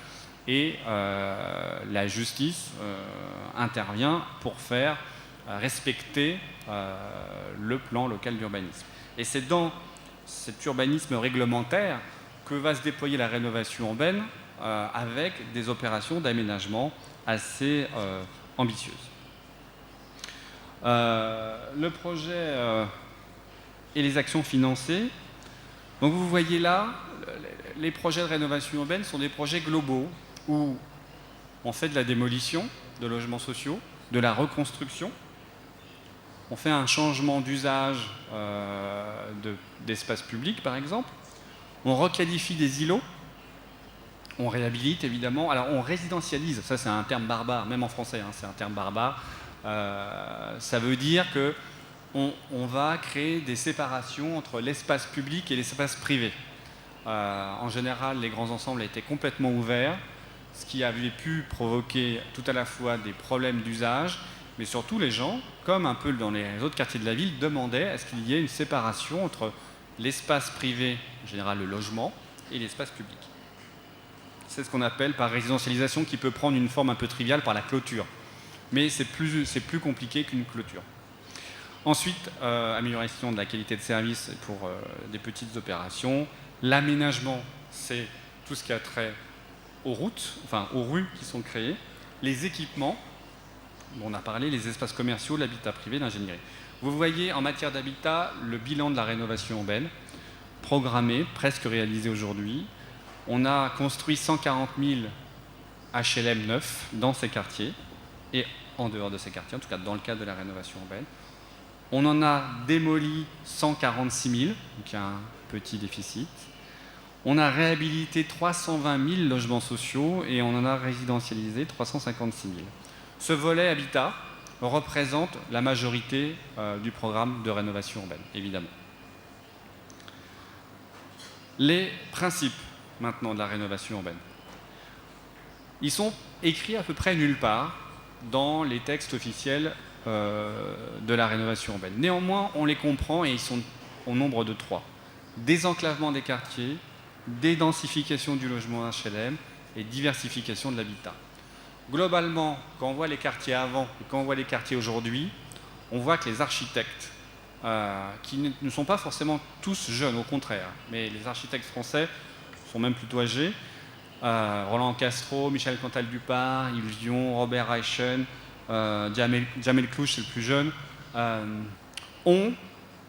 et la justice intervient pour faire respecter le plan local d'urbanisme. Et c'est dans cet urbanisme réglementaire que va se déployer la rénovation urbaine avec des opérations d'aménagement assez ambitieuses. Le projet et les actions financées. Donc vous voyez là, les projets de rénovation urbaine sont des projets globaux où on fait de la démolition de logements sociaux, de la reconstruction, on fait un changement d'usage d'espace public par exemple, on requalifie des îlots, on réhabilite évidemment, alors on résidentialise, ça c'est un terme barbare, même en français, c'est un terme barbare, ça veut dire que on va créer des séparations entre l'espace public et l'espace privé. En général, les grands ensembles étaient complètement ouverts, ce qui avait pu provoquer tout à la fois des problèmes d'usage, mais surtout les gens, comme un peu dans les autres quartiers de la ville, demandaient à ce qu'il y ait une séparation entre l'espace privé, en général le logement, et l'espace public. C'est ce qu'on appelle par résidentialisation, qui peut prendre une forme un peu triviale par la clôture. Mais c'est plus compliqué qu'une clôture. Ensuite, amélioration de la qualité de service pour des petites opérations. L'aménagement, c'est tout ce qui a trait aux routes, enfin aux rues qui sont créées. Les équipements, dont on a parlé, les espaces commerciaux, l'habitat privé, l'ingénierie. Vous voyez en matière d'habitat le bilan de la rénovation urbaine, programmé, presque réalisé aujourd'hui. On a construit 140 000 HLM neufs dans ces quartiers et en dehors de ces quartiers, en tout cas dans le cadre de la rénovation urbaine. On en a démoli 146 000, donc il y a un petit déficit. On a réhabilité 320 000 logements sociaux et on en a résidentialisé 356 000. Ce volet habitat représente la majorité du programme de rénovation urbaine, évidemment. Les principes, maintenant, de la rénovation urbaine. Ils sont écrits à peu près nulle part dans les textes officiels de la rénovation urbaine. Néanmoins, on les comprend et ils sont au nombre de 3. Désenclavement des quartiers, dédensification du logement HLM et diversification de l'habitat. Globalement, quand on voit les quartiers avant et quand on voit les quartiers aujourd'hui, on voit que les architectes, qui ne sont pas forcément tous jeunes, au contraire, mais les architectes français sont même plutôt âgés, Roland Castro, Michel Cantal-Dupart, Yves Dion, Robert Reichen, Jamel Clouche, c'est le plus jeune, on ne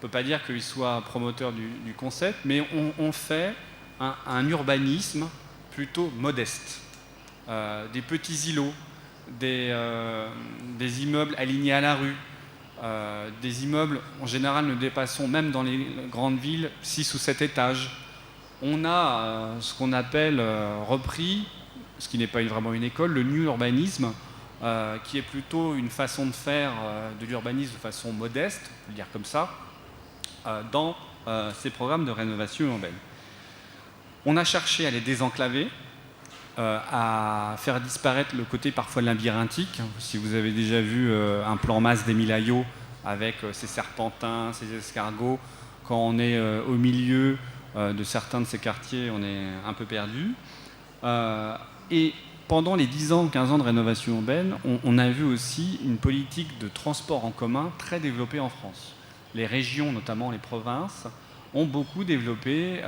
peut pas dire qu'ils soient promoteurs du concept, mais on fait un urbanisme plutôt modeste. Des petits îlots, des immeubles alignés à la rue, des immeubles en général ne dépassant, même dans les grandes villes, 6 ou 7 étages. On a ce qu'on appelle repris, ce qui n'est pas vraiment une école, le new urbanisme, qui est plutôt une façon de faire de l'urbanisme de façon modeste, on peut le dire comme ça, dans ces programmes de rénovation urbaine. On a cherché à les désenclaver, à faire disparaître le côté parfois labyrinthique. Si vous avez déjà vu un plan masse d'Émile Aïot avec ses serpentins, ses escargots, quand on est au milieu de certains de ces quartiers, on est un peu perdu. Et pendant les 10 ans, 15 ans de rénovation urbaine, on a vu aussi une politique de transport en commun très développée en France. Les régions, notamment les provinces, ont beaucoup développé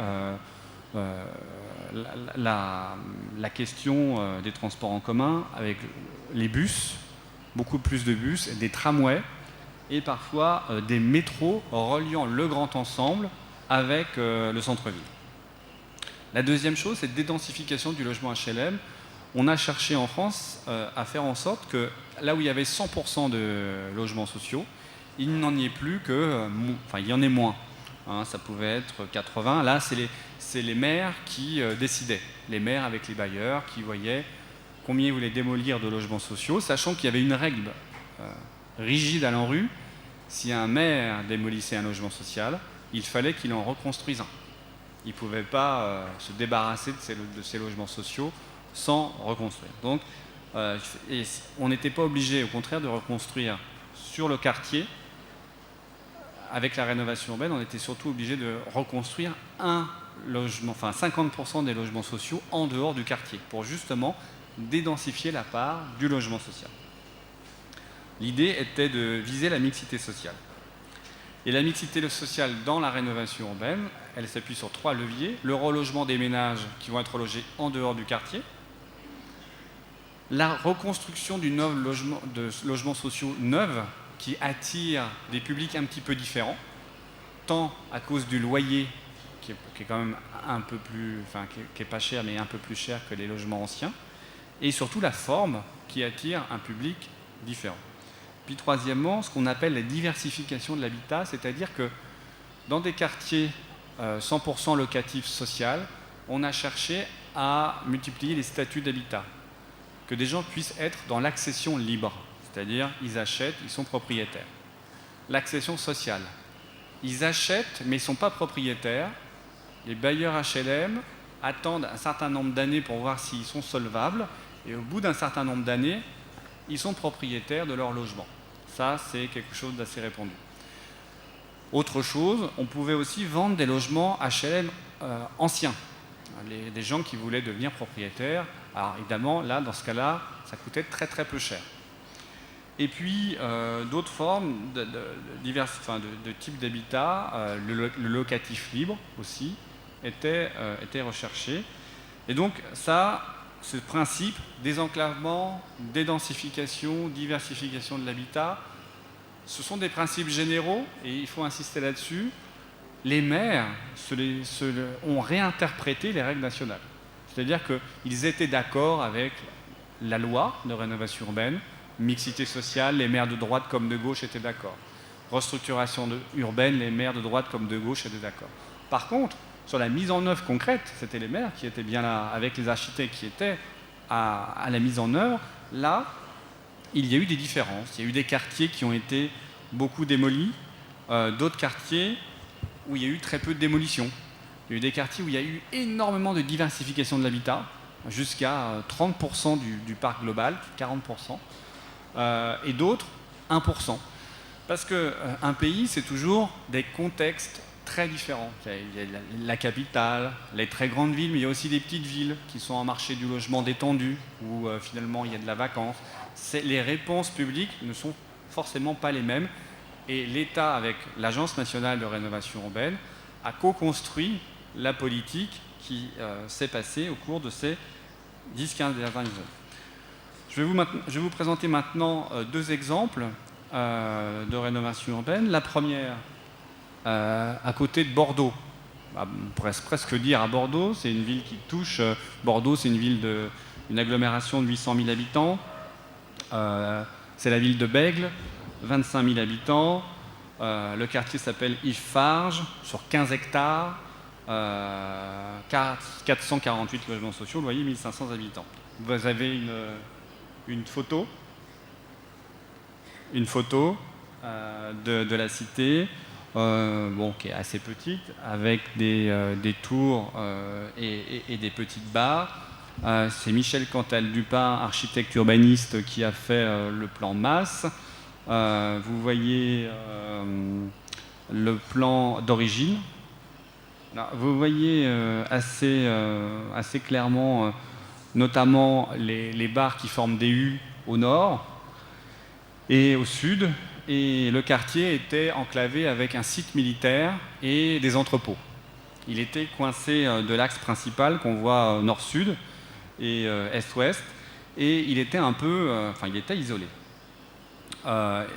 la question des transports en commun avec les bus, beaucoup plus de bus, des tramways et parfois des métros reliant le grand ensemble avec le centre-ville. La deuxième chose, c'est la dédensification du logement HLM. On a cherché en France à faire en sorte que là où il y avait 100% de logements sociaux, il n'en y ait plus que, enfin il y en ait moins. Hein, ça pouvait être 80. Là, c'est les maires qui décidaient. Les maires avec les bailleurs qui voyaient combien ils voulaient démolir de logements sociaux, sachant qu'il y avait une règle rigide à l'ANRU. Si un maire démolissait un logement social, il fallait qu'il en reconstruise un. Il ne pouvait pas se débarrasser de ces logements sociaux sans reconstruire. Donc, on n'était pas obligé, au contraire, de reconstruire sur le quartier. Avec la rénovation urbaine, on était surtout obligé de reconstruire un logement, enfin 50% des logements sociaux en dehors du quartier, pour justement dédensifier la part du logement social. L'idée était de viser la mixité sociale. Et la mixité sociale dans la rénovation urbaine, elle s'appuie sur 3 leviers. Le relogement des ménages qui vont être logés en dehors du quartier, la reconstruction de logements sociaux neufs qui attirent des publics un petit peu différents, tant à cause du loyer, qui est quand même un peu plus, enfin qui est pas cher, mais un peu plus cher que les logements anciens, et surtout la forme qui attire un public différent. Puis troisièmement, ce qu'on appelle la diversification de l'habitat, c'est-à-dire que dans des quartiers 100% locatifs social, on a cherché à multiplier les statuts d'habitat, que des gens puissent être dans l'accession libre, c'est-à-dire ils achètent, ils sont propriétaires. L'accession sociale, ils achètent mais ils ne sont pas propriétaires. Les bailleurs HLM attendent un certain nombre d'années pour voir s'ils sont solvables et au bout d'un certain nombre d'années, ils sont propriétaires de leur logement. Ça, c'est quelque chose d'assez répandu. Autre chose, on pouvait aussi vendre des logements HLM anciens. Des gens qui voulaient devenir propriétaires. Alors évidemment, là, dans ce cas-là, ça coûtait très très peu cher. Et puis, d'autres formes de type d'habitat, le locatif libre aussi, était recherché. Et donc, ce principe, désenclavement, dédensification, diversification de l'habitat, ce sont des principes généraux, et il faut insister là-dessus. Les maires ont réinterprété les règles nationales. C'est-à-dire qu'ils étaient d'accord avec la loi de rénovation urbaine, mixité sociale, les maires de droite comme de gauche étaient d'accord. Restructuration urbaine, les maires de droite comme de gauche étaient d'accord. Par contre, sur la mise en œuvre concrète, c'était les maires qui étaient bien là, avec les architectes qui étaient à la mise en œuvre, là, il y a eu des différences. Il y a eu des quartiers qui ont été beaucoup démolis, d'autres quartiers où il y a eu très peu de démolition. Il y a eu des quartiers où il y a eu énormément de diversification de l'habitat, jusqu'à 30% du parc global, 40%, et d'autres, 1%. Parce qu'un pays, c'est toujours des contextes très différents. Il y a la capitale, les très grandes villes, mais il y a aussi des petites villes qui sont en marché du logement détendu, où finalement il y a de la vacance. Les réponses publiques ne sont forcément pas les mêmes. Et l'État, avec l'Agence nationale de rénovation urbaine, a co-construit la politique qui s'est passée au cours de ces 10-15 dernières années. Je vais vous présenter maintenant deux exemples de rénovation urbaine. La première, à côté de Bordeaux. On pourrait presque dire à Bordeaux, c'est une ville qui touche. Bordeaux, c'est une agglomération de 800 000 habitants. C'est la ville de Bègles, 25 000 habitants. Le quartier s'appelle Yves-Farges, sur 15 hectares, 448 logements sociaux, loyer 1500 habitants. Vous avez une photo de la cité, qui est assez petite, avec des tours et des petites barres. C'est Michel Cantal-Dupin, architecte urbaniste, qui a fait le plan Masse. Vous voyez le plan d'origine. Vous voyez assez clairement, notamment les barres qui forment des U au nord et au sud. Et le quartier était enclavé avec un site militaire et des entrepôts. Il était coincé de l'axe principal qu'on voit nord-sud et est-ouest, et il était il était isolé.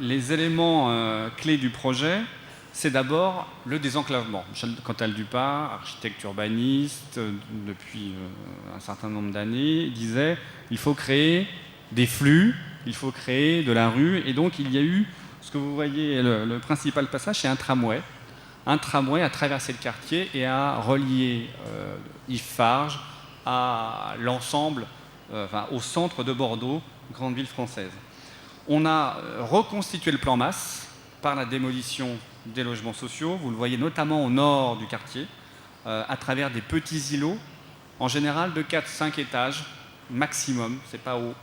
Les éléments clés du projet, c'est d'abord le désenclavement. Michel Cantal-Dupin, architecte urbaniste depuis un certain nombre d'années, disait il faut créer des flux, il faut créer de la rue, et donc il y a eu ce que vous voyez, le principal passage, c'est un tramway a traversé le quartier et a relié Yves-Farges à l'ensemble, au centre de Bordeaux, grande ville française. On a reconstitué le plan Masse par la démolition des logements sociaux. Vous le voyez notamment au nord du quartier, à travers des petits îlots, en général de 4-5 étages maximum, c'est pas haut.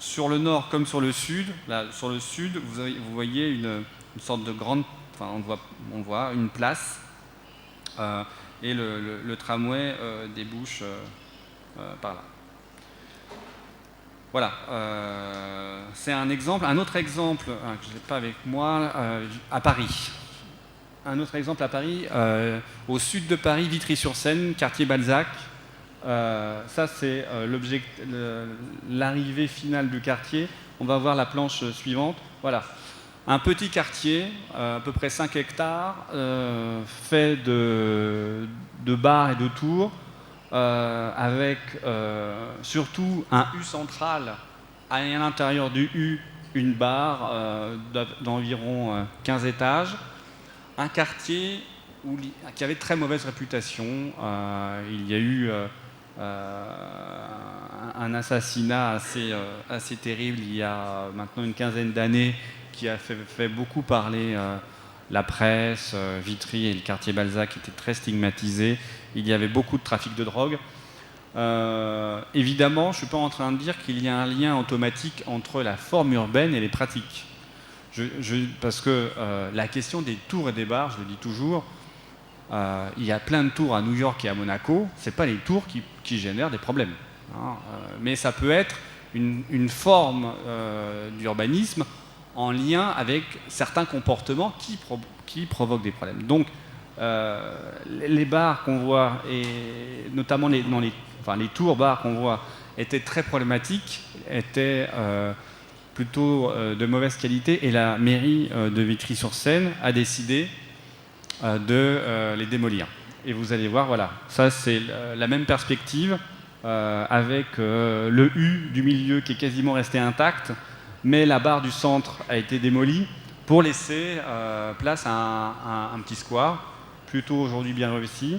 Sur le nord comme sur le sud, sur le sud, vous voyez une sorte de grande, on voit une place, et le tramway débouche par là. Voilà, c'est un exemple. Un autre exemple que je n'ai pas avec moi, à Paris. Un autre exemple à Paris, au sud de Paris, Vitry-sur-Seine, quartier Balzac. Ça, c'est l'arrivée finale du quartier. On va voir la planche suivante. Voilà, un petit quartier, à peu près 5 hectares, fait de bars et de tours. Avec surtout un U central, à l'intérieur du U, une barre d'environ 15 étages. Un quartier qui avait très mauvaise réputation. Il y a eu un assassinat assez terrible il y a maintenant une quinzaine d'années qui a fait beaucoup parler la presse. Vitry et le quartier Balzac étaient très stigmatisés. Il y avait beaucoup de trafic de drogue. Évidemment, je ne suis pas en train de dire qu'il y a un lien automatique entre la forme urbaine et les pratiques. Parce que la question des tours et des bars, je le dis toujours, il y a plein de tours à New York et à Monaco, ce n'est pas les tours qui génèrent des problèmes. Mais ça peut être une forme d'urbanisme en lien avec certains comportements qui provoquent des problèmes. Donc, les bars qu'on voit, et notamment les tours-bars qu'on voit, étaient très problématiques, étaient plutôt de mauvaise qualité, et la mairie de Vitry-sur-Seine a décidé de les démolir. Et vous allez voir, voilà, ça c'est la même perspective, avec le U du milieu qui est quasiment resté intact, mais la barre du centre a été démolie pour laisser place à un petit square. plutôt aujourd'hui bien réussi.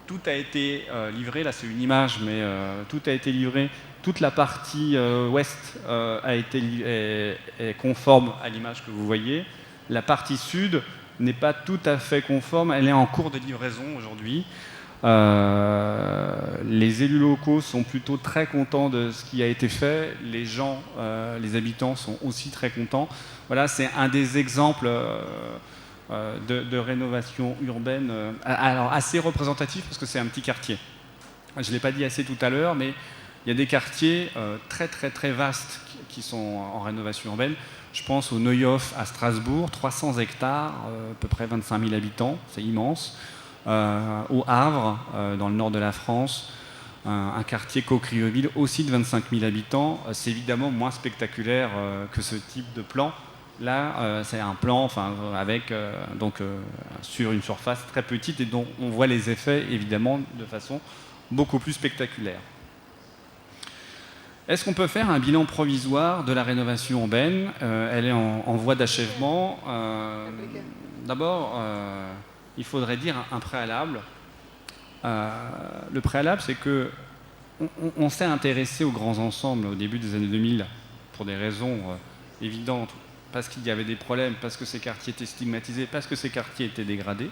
Tout a été livré, là c'est une image, mais tout a été livré. Toute la partie ouest est conforme à l'image que vous voyez. La partie sud n'est pas tout à fait conforme, elle est en cours de livraison aujourd'hui. Les élus locaux sont plutôt très contents de ce qui a été fait. Les gens, les habitants sont aussi très contents. Voilà, c'est un des exemples de rénovation urbaine, alors assez représentatif parce que c'est un petit quartier. Je ne l'ai pas dit assez tout à l'heure, mais il y a des quartiers très très très vastes qui sont en rénovation urbaine. Je pense au Neuhof à Strasbourg, 300 hectares, à peu près 25 000 habitants, c'est immense. Au Havre, dans le nord de la France, un quartier Cocrieville, aussi de 25 000 habitants. C'est évidemment moins spectaculaire que ce type de plan. Là, c'est un plan avec, sur une surface très petite et dont on voit les effets évidemment de façon beaucoup plus spectaculaire. Est-ce qu'on peut faire un bilan provisoire de la rénovation urbaine ? Elle est en voie d'achèvement. D'abord, il faudrait dire un préalable. Le préalable, c'est que on s'est intéressé aux grands ensembles au début des années 2000 pour des raisons évidentes, parce qu'il y avait des problèmes, parce que ces quartiers étaient stigmatisés, parce que ces quartiers étaient dégradés,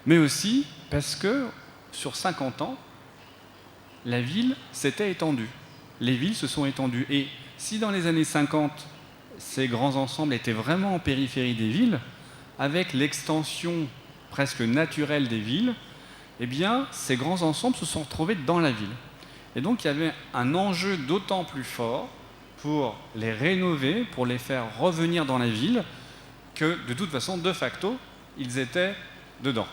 mais aussi parce que sur 50 ans, la ville s'était étendue. Les villes se sont étendues. Et si dans les années 50, ces grands ensembles étaient vraiment en périphérie des villes, avec l'extension presque naturelle des villes, eh bien, ces grands ensembles se sont retrouvés dans la ville. Et donc, il y avait un enjeu d'autant plus fort pour les rénover, pour les faire revenir dans la ville, que de toute façon, de facto, ils étaient dedans.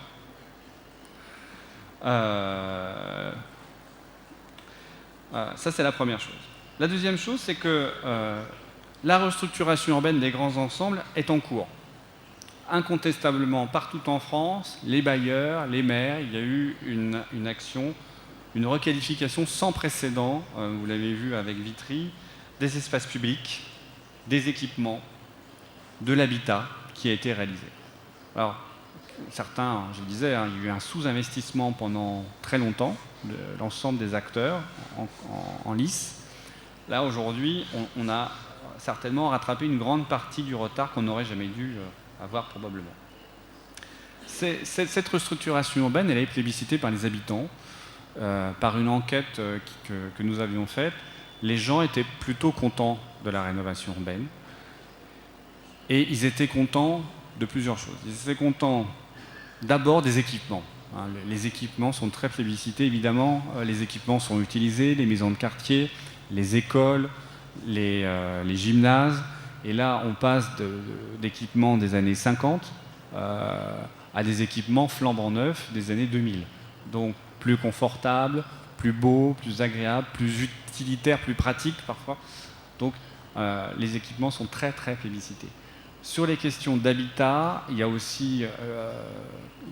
Ça, c'est la première chose. La deuxième chose, c'est que la restructuration urbaine des grands ensembles est en cours. Incontestablement, partout en France, les bailleurs, les maires, il y a eu une action, une requalification sans précédent, vous l'avez vu avec Vitry, des espaces publics, des équipements, de l'habitat qui a été réalisé. Alors, certains, je le disais, il y a eu un sous-investissement pendant très longtemps de l'ensemble des acteurs en lice. Là, aujourd'hui, on a certainement rattrapé une grande partie du retard qu'on n'aurait jamais dû avoir probablement. Cette restructuration urbaine, elle a été plébiscitée par les habitants, par une enquête que nous avions faite. Les gens étaient plutôt contents de la rénovation urbaine. Et ils étaient contents de plusieurs choses. Ils étaient contents d'abord des équipements. Les équipements sont très plébiscités, évidemment. Les équipements sont utilisés, les maisons de quartier, les écoles, les gymnases. Et là, on passe d'équipements des années 50 à des équipements flambant neufs des années 2000. Donc plus confortables, plus beaux, plus agréables, plus utilitaires, plus pratiques parfois. Donc les équipements sont très très plébiscités. Sur les questions d'habitat, il y a aussi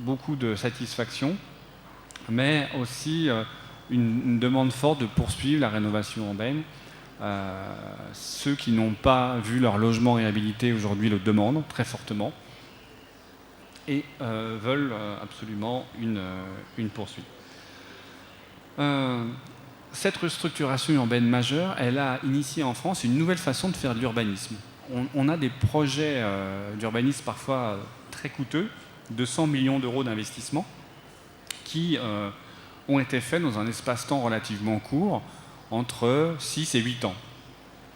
beaucoup de satisfaction, mais aussi une demande forte de poursuivre la rénovation urbaine. Ceux qui n'ont pas vu leur logement réhabilité aujourd'hui le demandent très fortement et veulent absolument une poursuite. Cette restructuration urbaine majeure, elle a initié en France une nouvelle façon de faire de l'urbanisme. On a des projets d'urbanisme parfois très coûteux, de 100 millions d'euros d'investissement, qui ont été faits dans un espace-temps relativement court, entre 6 et 8 ans.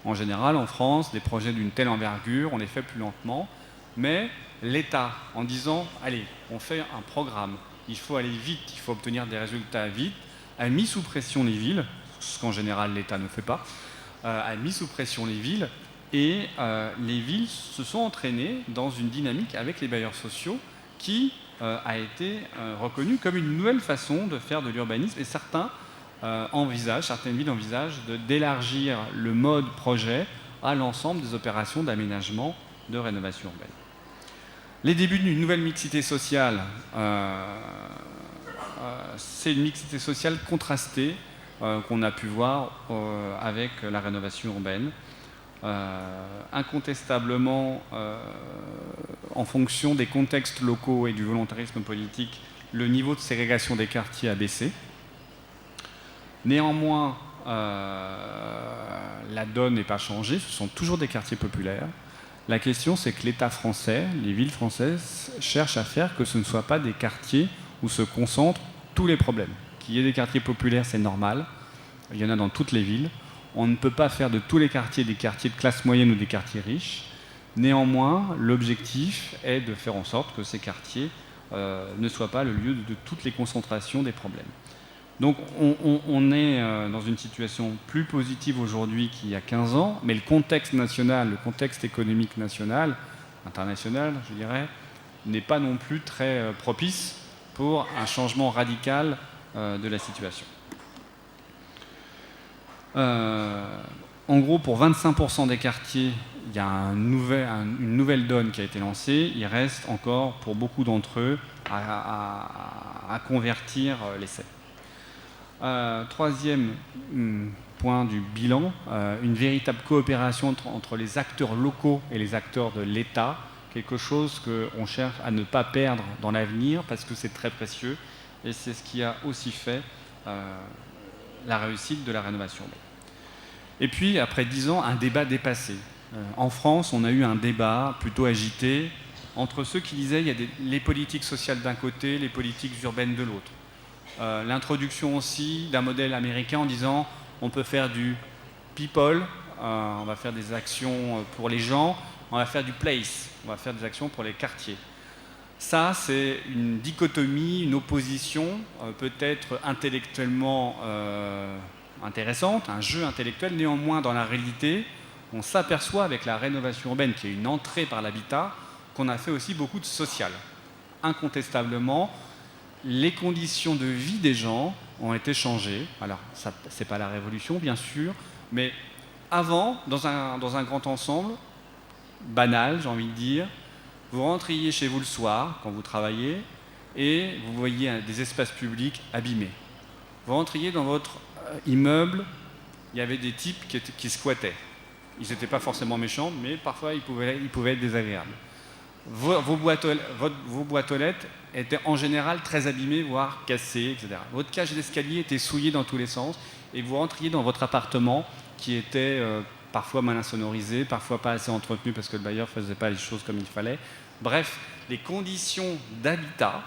En général, en France, des projets d'une telle envergure, on les fait plus lentement, mais l'État, en disant « Allez, on fait un programme, il faut aller vite, il faut obtenir des résultats vite », a mis sous pression les villes, ce qu'en général l'État ne fait pas, a mis sous pression les villes, et les villes se sont entraînées dans une dynamique avec les bailleurs sociaux qui a été reconnue comme une nouvelle façon de faire de l'urbanisme, et certaines villes envisagent d'élargir le mode projet à l'ensemble des opérations d'aménagement de rénovation urbaine. Les débuts d'une nouvelle mixité sociale, c'est une mixité sociale contrastée qu'on a pu voir avec la rénovation urbaine. Incontestablement, en fonction des contextes locaux et du volontarisme politique, le niveau de ségrégation des quartiers a baissé. Néanmoins, la donne n'est pas changée, ce sont toujours des quartiers populaires. La question, c'est que l'État français, les villes françaises, cherchent à faire que ce ne soient pas des quartiers où se concentrent tous les problèmes. Qu'il y ait des quartiers populaires, c'est normal. Il y en a dans toutes les villes. On ne peut pas faire de tous les quartiers des quartiers de classe moyenne ou des quartiers riches. Néanmoins, l'objectif est de faire en sorte que ces quartiers ne soient pas le lieu de toutes les concentrations des problèmes. Donc on est dans une situation plus positive aujourd'hui qu'il y a 15 ans, mais le contexte national, le contexte économique national, international, je dirais, n'est pas non plus très propice pour un changement radical de la situation. En gros, pour 25% des quartiers, il y a une nouvelle donne qui a été lancée. Il reste encore, pour beaucoup d'entre eux, à convertir l'essai. Troisième point du bilan, une véritable coopération entre les acteurs locaux et les acteurs de l'État, quelque chose qu'on cherche à ne pas perdre dans l'avenir parce que c'est très précieux et c'est ce qui a aussi fait la réussite de la rénovation urbaine. Et puis, après 10 ans, un débat dépassé. En France, on a eu un débat plutôt agité entre ceux qui disaient qu'il y a les politiques sociales d'un côté, les politiques urbaines de l'autre. L'introduction aussi d'un modèle américain en disant on peut faire du people, on va faire des actions pour les gens, on va faire du place, on va faire des actions pour les quartiers. Ça, c'est une dichotomie, une opposition peut-être intellectuellement intéressante, un jeu intellectuel. Néanmoins, dans la réalité, on s'aperçoit avec la rénovation urbaine, qui est une entrée par l'habitat, qu'on a fait aussi beaucoup de social. Incontestablement, les conditions de vie des gens ont été changées. Alors, ce n'est pas la révolution, bien sûr, mais avant, dans un grand ensemble, banal, j'ai envie de dire, vous rentriez chez vous le soir, quand vous travaillez, et vous voyiez des espaces publics abîmés. Vous rentriez dans votre immeuble, il y avait des types qui squattaient. Ils n'étaient pas forcément méchants, mais parfois ils pouvaient être désagréables. Vos boîtes aux lettres étaient en général très abîmées, voire cassées, etc. Votre cage d'escalier était souillée dans tous les sens, et vous rentriez dans votre appartement qui était parfois mal insonorisé, parfois pas assez entretenu parce que le bailleur ne faisait pas les choses comme il fallait. Bref, les conditions d'habitat,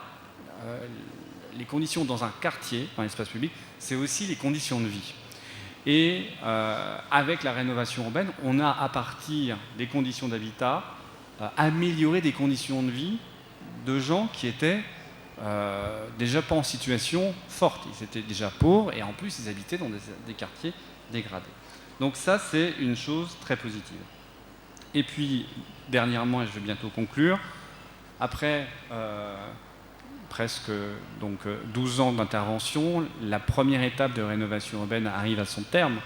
les conditions dans un quartier, dans l'espace public, c'est aussi les conditions de vie. Et avec la rénovation urbaine, on a, à partir des conditions d'habitat, amélioré des conditions de vie de gens qui étaient déjà pas en situation forte. Ils étaient déjà pauvres et en plus, ils habitaient dans des quartiers dégradés. Donc ça, c'est une chose très positive. Et puis, dernièrement, et je vais bientôt conclure, après presque 12 ans d'intervention, la première étape de rénovation urbaine arrive à son terme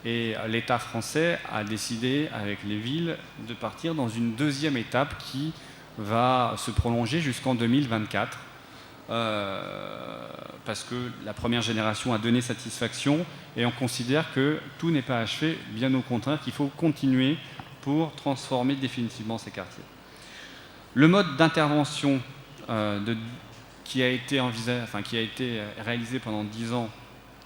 et l'État français a décidé avec les villes de partir dans une deuxième étape qui va se prolonger jusqu'en 2024 parce que la première génération a donné satisfaction et on considère que tout n'est pas achevé, bien au contraire qu'il faut continuer pour transformer définitivement ces quartiers. Le mode d'intervention qui a été réalisé pendant 10 ans,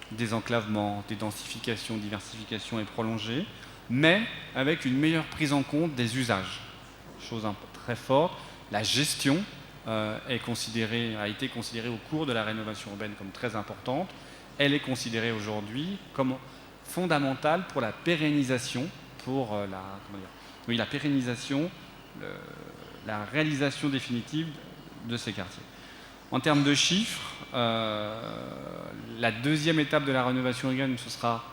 désenclavement, dédensification, diversification est prolongé, mais avec une meilleure prise en compte des usages. Chose très forte, la gestion a été considérée au cours de la rénovation urbaine comme très importante. Elle est considérée aujourd'hui comme fondamentale pour la pérennisation, la réalisation définitive de ces quartiers. En termes de chiffres, la deuxième étape de la rénovation urbaine, ce sera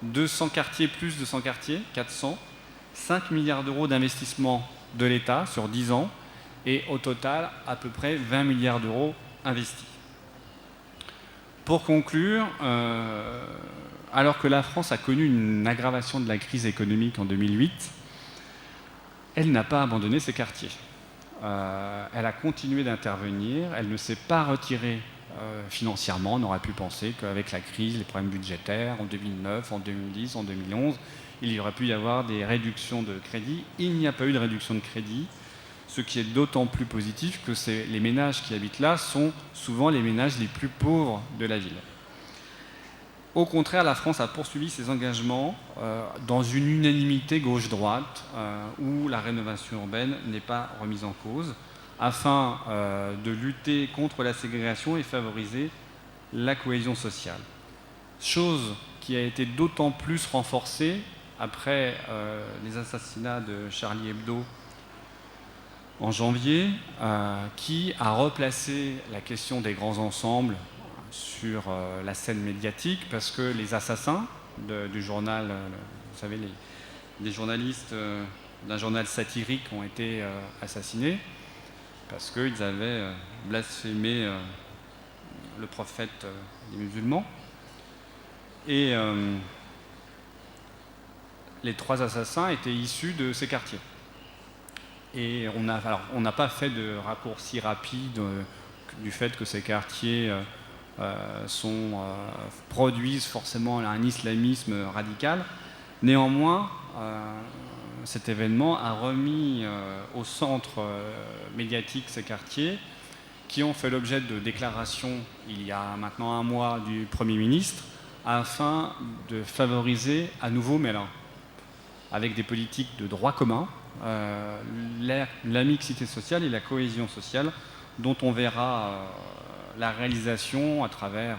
200 quartiers plus 200 quartiers, 400, 5 milliards d'euros d'investissement de l'État sur 10 ans, et au total, à peu près 20 milliards d'euros investis. Pour conclure, alors que la France a connu une aggravation de la crise économique en 2008, elle n'a pas abandonné ses quartiers. Elle a continué d'intervenir, elle ne s'est pas retirée financièrement. On aurait pu penser qu'avec la crise, les problèmes budgétaires, en 2009, en 2010, en 2011, il y aurait pu y avoir des réductions de crédit. Il n'y a pas eu de réduction de crédit. ce qui est d'autant plus positif que les ménages qui habitent là sont souvent les ménages les plus pauvres de la ville. Au contraire, la France a poursuivi ses engagements dans une unanimité gauche-droite où la rénovation urbaine n'est pas remise en cause, afin de lutter contre la ségrégation et favoriser la cohésion sociale. Chose qui a été d'autant plus renforcée après les assassinats de Charlie Hebdo en janvier, qui a replacé la question des grands ensembles sur la scène médiatique, parce que les assassins du journal, vous savez, des journalistes d'un journal satirique ont été assassinés parce qu'ils avaient blasphémé le prophète des musulmans. Et les 3 assassins étaient issus de ces quartiers. Et on n'a pas fait de raccourci rapide du fait que ces quartiers produisent forcément un islamisme radical. Néanmoins, cet événement a remis au centre médiatique ces quartiers qui ont fait l'objet de déclarations il y a maintenant un mois du Premier ministre afin de favoriser à nouveau, mais alors avec des politiques de droit commun, la mixité sociale et la cohésion sociale, dont on verra la réalisation à travers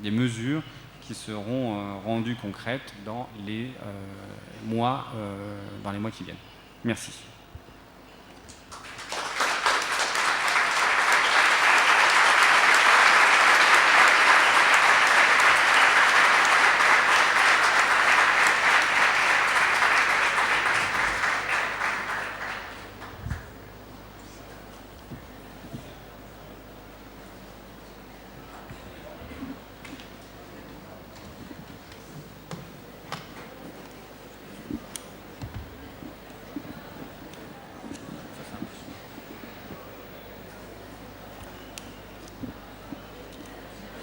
des mesures qui seront rendues concrètes dans les mois qui viennent. Merci.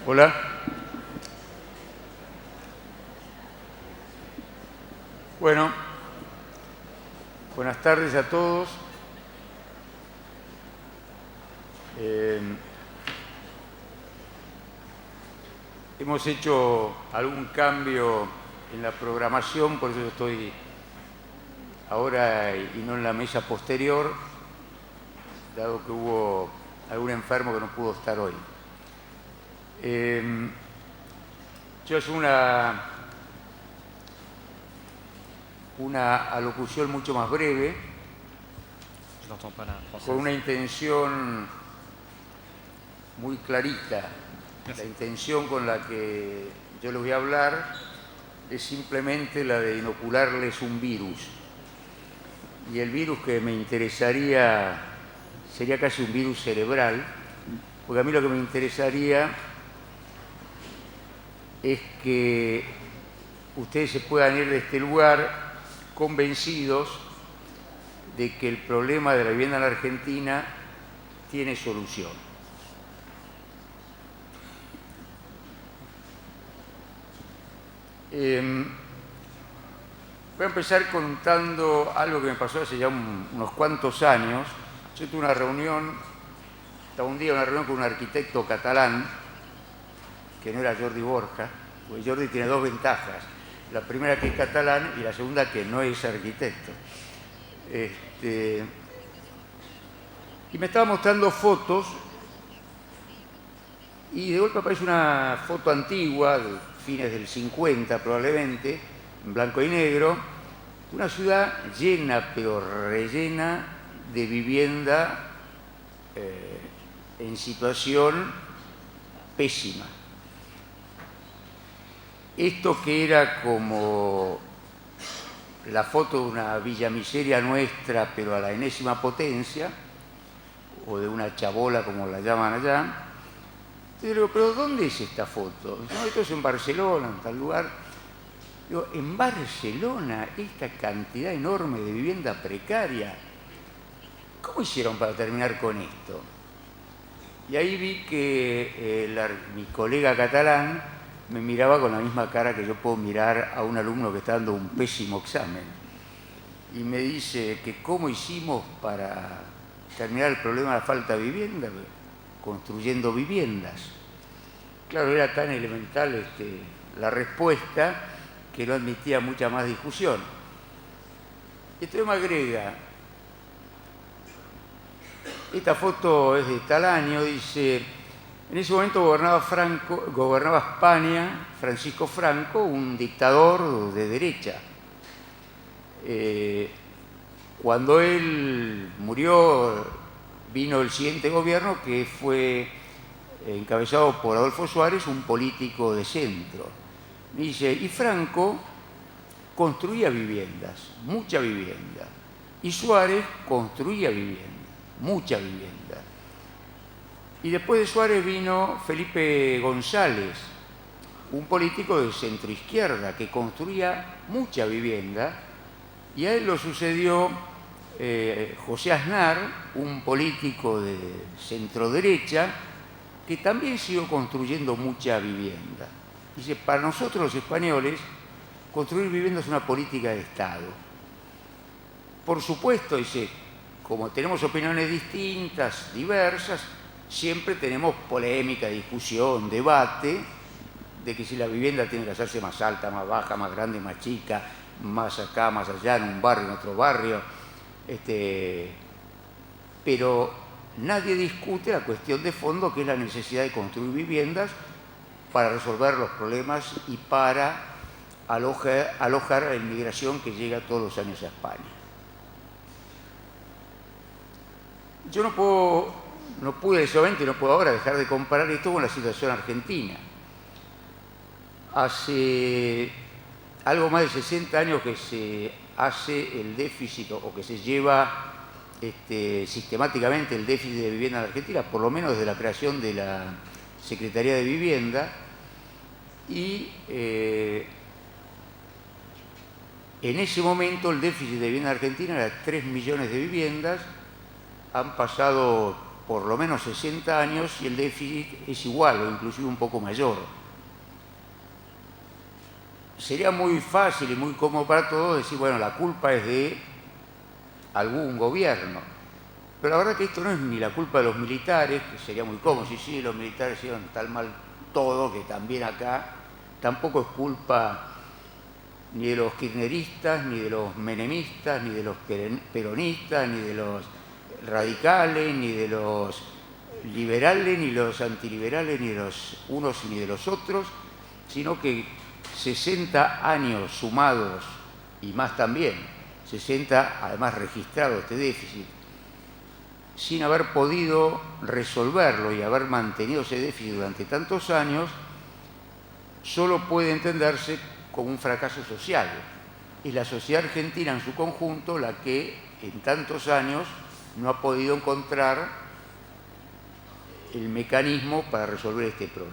Hola. Bueno, buenas tardes a todos. Hemos hecho algún cambio en la programación, por eso estoy ahora y no en la mesa posterior, dado que hubo algún enfermo que no pudo estar hoy. Yo es una alocución mucho más breve, con una intención muy clarita. La intención con la que yo les voy a hablar es simplemente la de inocularles un virus. Y el virus que me interesaría sería casi un virus cerebral, porque a mí lo que me interesaría es que ustedes se puedan ir de este lugar convencidos de que el problema de la vivienda en la Argentina tiene solución. Voy a empezar contando algo que me pasó hace ya unos cuantos años. Yo tuve una reunión con un arquitecto catalán, que no era Jordi Borja, porque Jordi tiene 2 ventajas. La primera, que es catalán, y la segunda, que no es arquitecto. Y me estaba mostrando fotos, y de golpe aparece una foto antigua, de fines del 50 probablemente, en blanco y negro, una ciudad llena, pero rellena, de vivienda en situación pésima. Esto que era como la foto de una villa miseria nuestra, pero a la enésima potencia, o de una chabola, como la llaman allá. Entonces digo, ¿pero dónde es esta foto? No, esto es en Barcelona, en tal lugar. Digo, en Barcelona, esta cantidad enorme de vivienda precaria, ¿cómo hicieron para terminar con esto? Y ahí vi que mi colega catalán me miraba con la misma cara que yo puedo mirar a un alumno que está dando un pésimo examen. Y me dice que cómo hicimos para terminar el problema de la falta de vivienda construyendo viviendas. Claro, era tan elemental la respuesta que no admitía mucha más discusión. Entonces me agrega, esta foto es de tal año, dice, en ese momento gobernaba España Francisco Franco, un dictador de derecha. Cuando él murió, vino el siguiente gobierno que fue encabezado por Adolfo Suárez, un político de centro. Dice, y Franco construía viviendas, mucha vivienda, y Suárez construía vivienda, mucha vivienda. Y después de Suárez vino Felipe González, un político de centroizquierda que construía mucha vivienda, y a él lo sucedió José Aznar, un político de centroderecha, que también siguió construyendo mucha vivienda. Dice, para nosotros los españoles, construir vivienda es una política de Estado. Por supuesto, dice, como tenemos opiniones distintas, diversas, siempre tenemos polémica, discusión, debate, de que si la vivienda tiene que hacerse más alta, más baja, más grande, más chica, más acá, más allá, en un barrio, en otro barrio. Pero nadie discute la cuestión de fondo, que es la necesidad de construir viviendas para resolver los problemas y para alojar a la inmigración que llega todos los años a España. Yo no pude solamente, no puedo ahora dejar de comparar esto con la situación argentina. Hace algo más de 60 años que se hace el déficit o que se lleva sistemáticamente el déficit de vivienda en Argentina, por lo menos desde la creación de la Secretaría de Vivienda, y en ese momento el déficit de vivienda en Argentina era 3 millones de viviendas. Han pasado por lo menos 60 años y el déficit es igual o inclusive un poco mayor. Sería muy fácil y muy cómodo para todos decir, bueno, la culpa es de algún gobierno. Pero la verdad que esto no es ni la culpa de los militares, que sería muy cómodo, sí, los militares hicieron tal mal todo, que también acá tampoco es culpa ni de los kirchneristas, ni de los menemistas, ni de los peronistas, ni de los radicales, ni de los liberales, ni los antiliberales, ni de los unos ni de los otros, sino que 60 años sumados, y más también, 60 además registrado este déficit, sin haber podido resolverlo y haber mantenido ese déficit durante tantos años, solo puede entenderse como un fracaso social. Es la sociedad argentina en su conjunto la que en tantos años no ha podido encontrar el mecanismo para resolver este problema.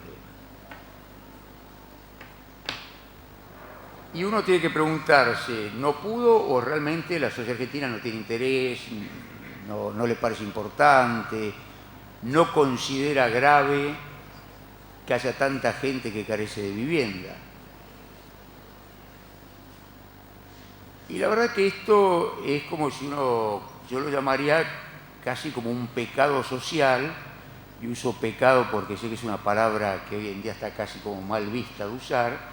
Y uno tiene que preguntarse, ¿no pudo o realmente la sociedad argentina no tiene interés, no le parece importante, no considera grave que haya tanta gente que carece de vivienda? Y la verdad que esto es como si yo lo llamaría casi como un pecado social, y uso pecado porque sé que es una palabra que hoy en día está casi como mal vista de usar,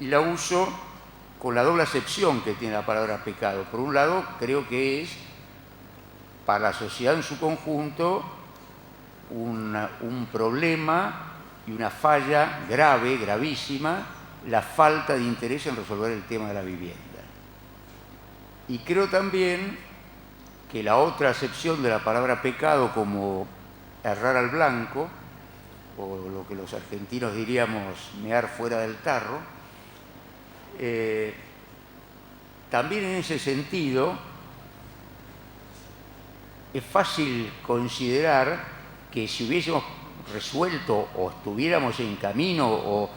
y la uso con la doble acepción que tiene la palabra pecado. Por un lado, creo que es, para la sociedad en su conjunto, un problema y una falla grave, gravísima, la falta de interés en resolver el tema de la vivienda. Y creo también que la otra acepción de la palabra pecado, como errar al blanco, o lo que los argentinos diríamos mear fuera del tarro, también en ese sentido es fácil considerar que si hubiésemos resuelto o estuviéramos en camino o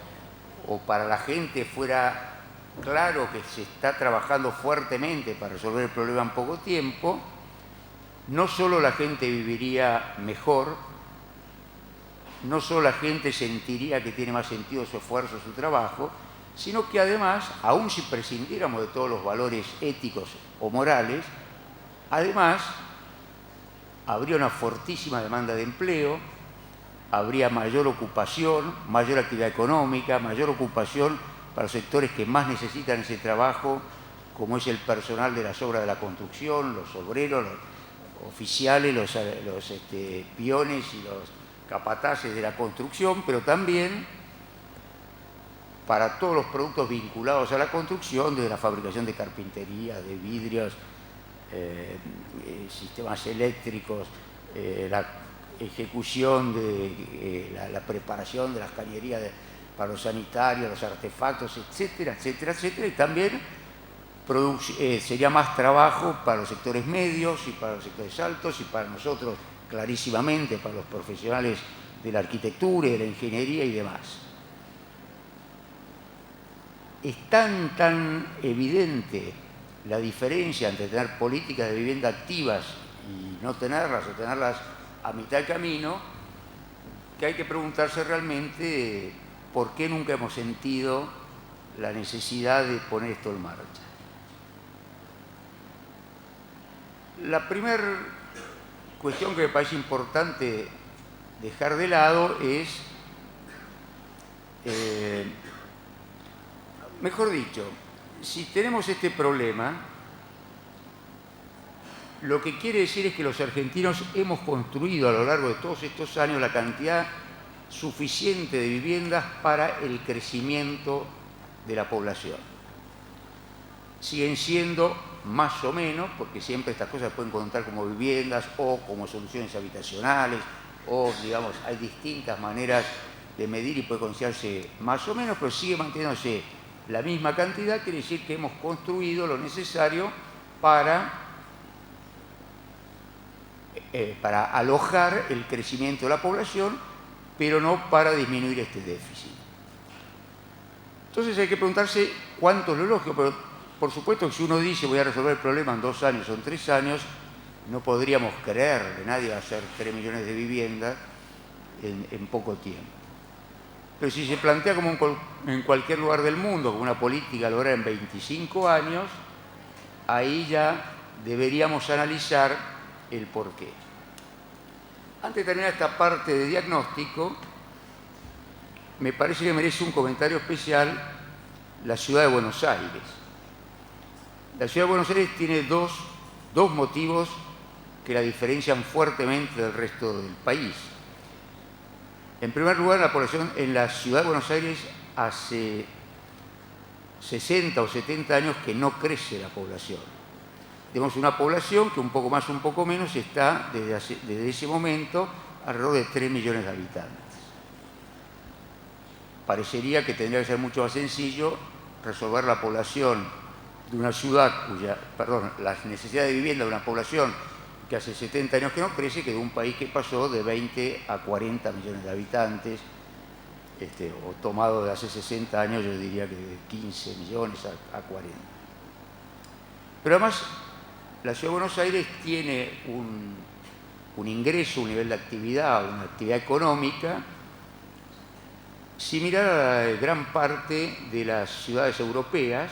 para la gente fuera claro que se está trabajando fuertemente para resolver el problema en poco tiempo, no solo la gente viviría mejor, no solo la gente sentiría que tiene más sentido su esfuerzo, su trabajo, sino que además, aun si prescindiéramos de todos los valores éticos o morales, además habría una fortísima demanda de empleo, habría mayor ocupación, mayor actividad económica, mayor ocupación para los sectores que más necesitan ese trabajo, como es el personal de las obras de la construcción, los obreros, los oficiales, los peones y los capataces de la construcción, pero también para todos los productos vinculados a la construcción, desde la fabricación de carpintería, de vidrios, sistemas eléctricos, la ejecución de la preparación de las cañerías para los sanitarios, los artefactos, etcétera, etcétera, etcétera, y también sería más trabajo para los sectores medios y para los sectores altos y para nosotros, clarísimamente, para los profesionales de la arquitectura y de la ingeniería y demás. Es tan evidente la diferencia entre tener políticas de vivienda activas y no tenerlas, o tenerlas a mitad de camino, que hay que preguntarse realmente por qué nunca hemos sentido la necesidad de poner esto en marcha. La primera cuestión que me parece importante dejar de lado es, mejor dicho, si tenemos este problema, lo que quiere decir es que los argentinos hemos construido a lo largo de todos estos años la cantidad suficiente de viviendas para el crecimiento de la población. Siguen siendo más o menos, porque siempre estas cosas se pueden contar como viviendas o como soluciones habitacionales, o digamos, hay distintas maneras de medir y puede considerarse más o menos, pero sigue manteniéndose la misma cantidad. Quiere decir que hemos construido lo necesario para alojar el crecimiento de la población, pero no para disminuir este déficit. Entonces hay que preguntarse cuánto es lo lógico, pero por supuesto que si uno dice voy a resolver el problema en 2 años o en 3 años, no podríamos creerle, nadie va a hacer 3 millones de viviendas en poco tiempo. Pero si se plantea como en cualquier lugar del mundo, como una política lograda en 25 años, ahí ya deberíamos analizar el porqué. Antes de terminar esta parte de diagnóstico, me parece que merece un comentario especial la ciudad de Buenos Aires. La ciudad de Buenos Aires tiene dos motivos que la diferencian fuertemente del resto del país. En primer lugar, la población en la ciudad de Buenos Aires hace 60 o 70 años que no crece la población. Tenemos una población que un poco más, un poco menos, está desde ese momento alrededor de 3 millones de habitantes. Parecería que tendría que ser mucho más sencillo resolver la población de una ciudad las necesidades de vivienda de una población que hace 70 años que no crece, que de un país que pasó de 20 a 40 millones de habitantes, o tomado de hace 60 años, yo diría que de 15 millones a 40. Pero además, la ciudad de Buenos Aires tiene un ingreso, un nivel de actividad, una actividad económica similar a la gran parte de las ciudades europeas,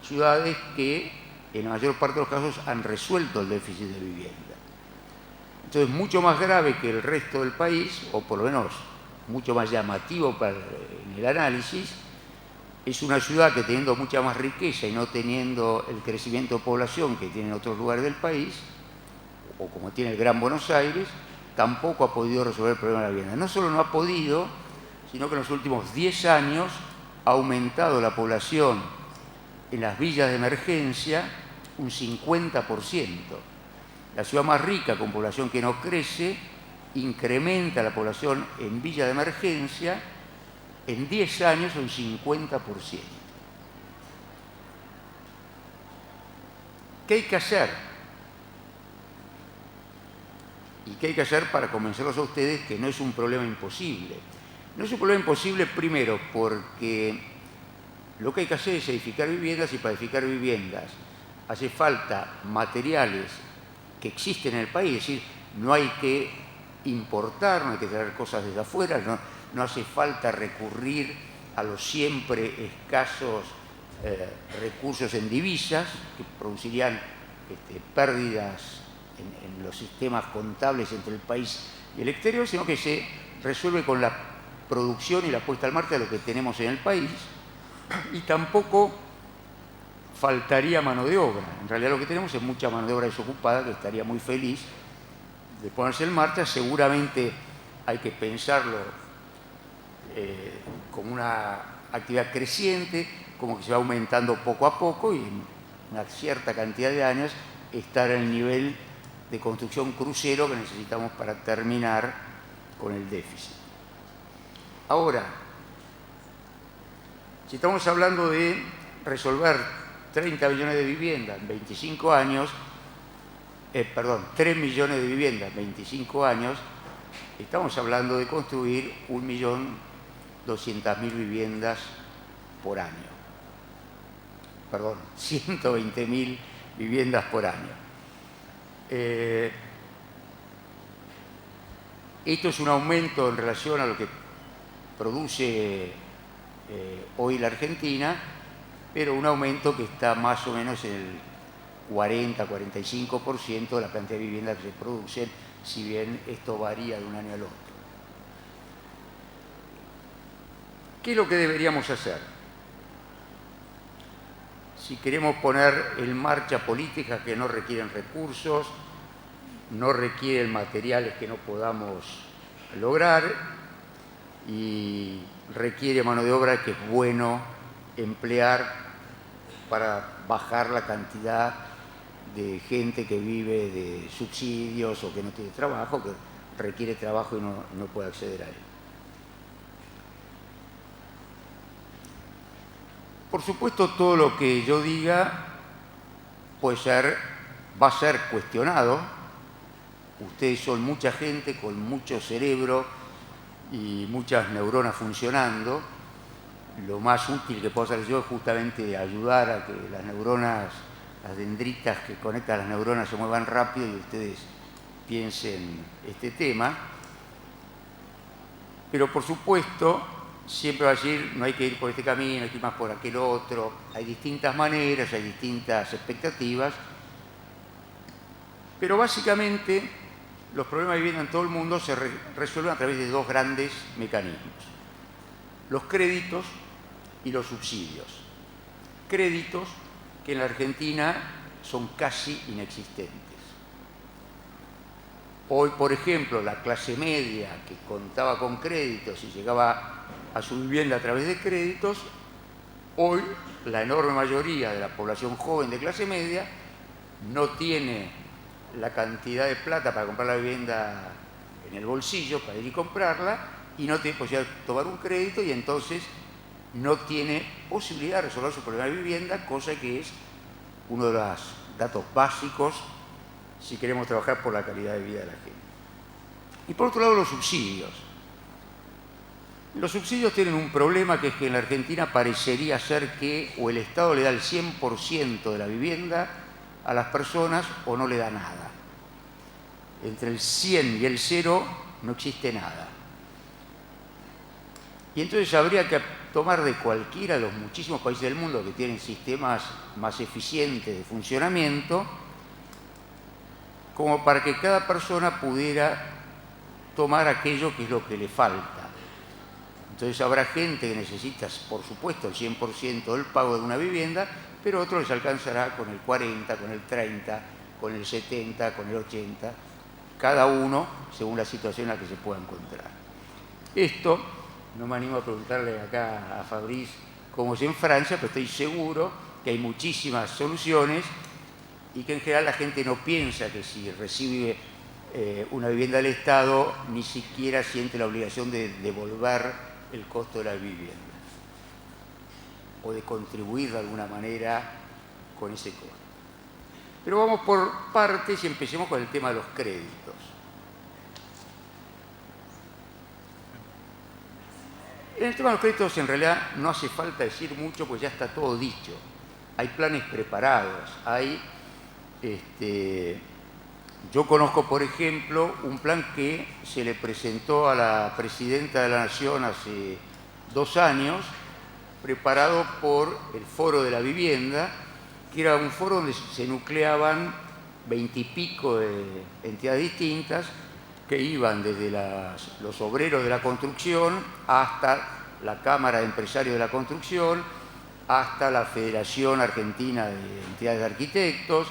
ciudades que en la mayor parte de los casos han resuelto el déficit de vivienda. Entonces, mucho más grave que el resto del país, o por lo menos mucho más llamativo en el análisis, es una ciudad que, teniendo mucha más riqueza y no teniendo el crecimiento de población que tiene en otros lugares del país, o como tiene el Gran Buenos Aires, tampoco ha podido resolver el problema de la vivienda. No solo no ha podido, sino que en los últimos 10 años ha aumentado la población en las villas de emergencia un 50%. La ciudad más rica, con población que no crece, incrementa la población en villas de emergencia en 10 años un 50%. ¿Qué hay que hacer? ¿Y qué hay que hacer para convencerlos a ustedes que no es un problema imposible? No es un problema imposible, primero, porque lo que hay que hacer es edificar viviendas, y para edificar viviendas hace falta materiales que existen en el país, es decir, no hay que importar, no hay que traer cosas desde afuera, no hace falta recurrir a los siempre escasos recursos en divisas que producirían pérdidas en los sistemas contables entre el país y el exterior, sino que se resuelve con la producción y la puesta al marcha de lo que tenemos en el país, y tampoco faltaría mano de obra. En realidad lo que tenemos es mucha mano de obra desocupada que estaría muy feliz de ponerse en marcha. Seguramente hay que pensarlo como una actividad creciente, como que se va aumentando poco a poco y en una cierta cantidad de años estar al nivel de construcción crucero que necesitamos para terminar con el déficit. Ahora, si estamos hablando de resolver 30 millones de viviendas en 25 años, 3 millones de viviendas en 25 años, estamos hablando de construir 1.200.000 viviendas por año. Perdón, 120.000 viviendas por año. Esto es un aumento en relación a lo que produce hoy la Argentina, pero un aumento que está más o menos en el 40-45% de la cantidad de viviendas que se producen, si bien esto varía de un año al otro. ¿Qué es lo que deberíamos hacer? Si queremos poner en marcha políticas que no requieren recursos, no requieren materiales que no podamos lograr y requiere mano de obra que es bueno emplear para bajar la cantidad de gente que vive de subsidios o que no tiene trabajo, que requiere trabajo y no puede acceder a él. Por supuesto, todo lo que yo diga va a ser cuestionado. Ustedes son mucha gente con mucho cerebro y muchas neuronas funcionando. Lo más útil que puedo hacer yo es justamente ayudar a que las neuronas, las dendritas que conectan las neuronas se muevan rápido y ustedes piensen este tema. Pero por supuesto, siempre va a decir, no hay que ir por este camino, hay que ir más por aquel otro. Hay distintas maneras, hay distintas expectativas. Pero básicamente los problemas de vivienda en todo el mundo se resuelven a través de dos grandes mecanismos: los créditos y los subsidios. Créditos que en la Argentina son casi inexistentes. Hoy, por ejemplo, la clase media que contaba con créditos y llegaba a su vivienda a través de créditos, hoy la enorme mayoría de la población joven de clase media no tiene la cantidad de plata para comprar la vivienda en el bolsillo, para ir y comprarla, y no tiene posibilidad de tomar un crédito y entonces no tiene posibilidad de resolver su problema de vivienda, cosa que es uno de los datos básicos si queremos trabajar por la calidad de vida de la gente. Y por otro lado, los subsidios. Los subsidios tienen un problema, que es que en la Argentina parecería ser que o el Estado le da el 100% de la vivienda a las personas o no le da nada. Entre el 100 y el 0 no existe nada. Y entonces habría que tomar de cualquiera de los muchísimos países del mundo que tienen sistemas más eficientes de funcionamiento, como para que cada persona pudiera tomar aquello que es lo que le falta. Entonces habrá gente que necesita, por supuesto, el 100% del pago de una vivienda, pero a otros les alcanzará con el 40, con el 30, con el 70, con el 80, cada uno según la situación en la que se pueda encontrar. Esto, no me animo a preguntarle acá a Fabrice cómo es en Francia, pero estoy seguro que hay muchísimas soluciones y que en general la gente no piensa que si recibe una vivienda del Estado ni siquiera siente la obligación de devolver el costo de la vivienda o de contribuir de alguna manera con ese costo. Pero vamos por partes y empecemos con el tema de los créditos. En el tema de los créditos en realidad no hace falta decir mucho, pues ya está todo dicho. Hay planes preparados, yo conozco, por ejemplo, un plan que se le presentó a la Presidenta de la Nación hace 2 años, preparado por el Foro de la Vivienda, que era un foro donde se nucleaban 20 y pico de entidades distintas que iban desde los obreros de la construcción hasta la Cámara de Empresarios de la Construcción, hasta la Federación Argentina de Entidades de Arquitectos,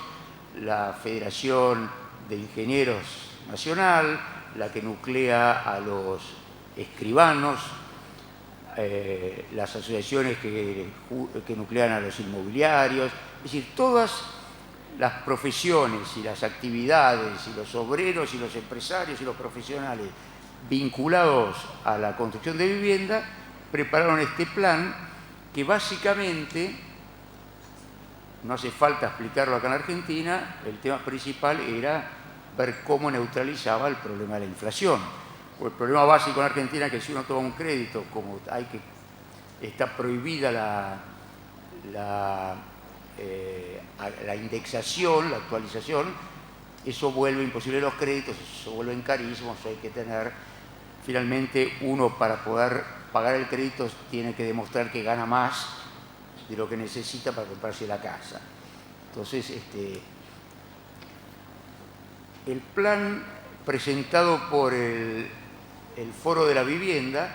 la Federación de Ingenieros Nacional, la que nuclea a los escribanos, las asociaciones que nuclean a los inmobiliarios, es decir, todas las profesiones y las actividades y los obreros y los empresarios y los profesionales vinculados a la construcción de vivienda prepararon este plan que básicamente, no hace falta explicarlo acá en Argentina, el tema principal era ver cómo neutralizaba el problema de la inflación. El problema básico en Argentina es que si uno toma un crédito, como está prohibida la indexación, la actualización, eso vuelve imposible los créditos, eso vuelven carísimos, hay que tener, finalmente uno para poder pagar el crédito tiene que demostrar que gana más de lo que necesita para comprarse la casa. Entonces, el plan presentado por el Foro de la Vivienda,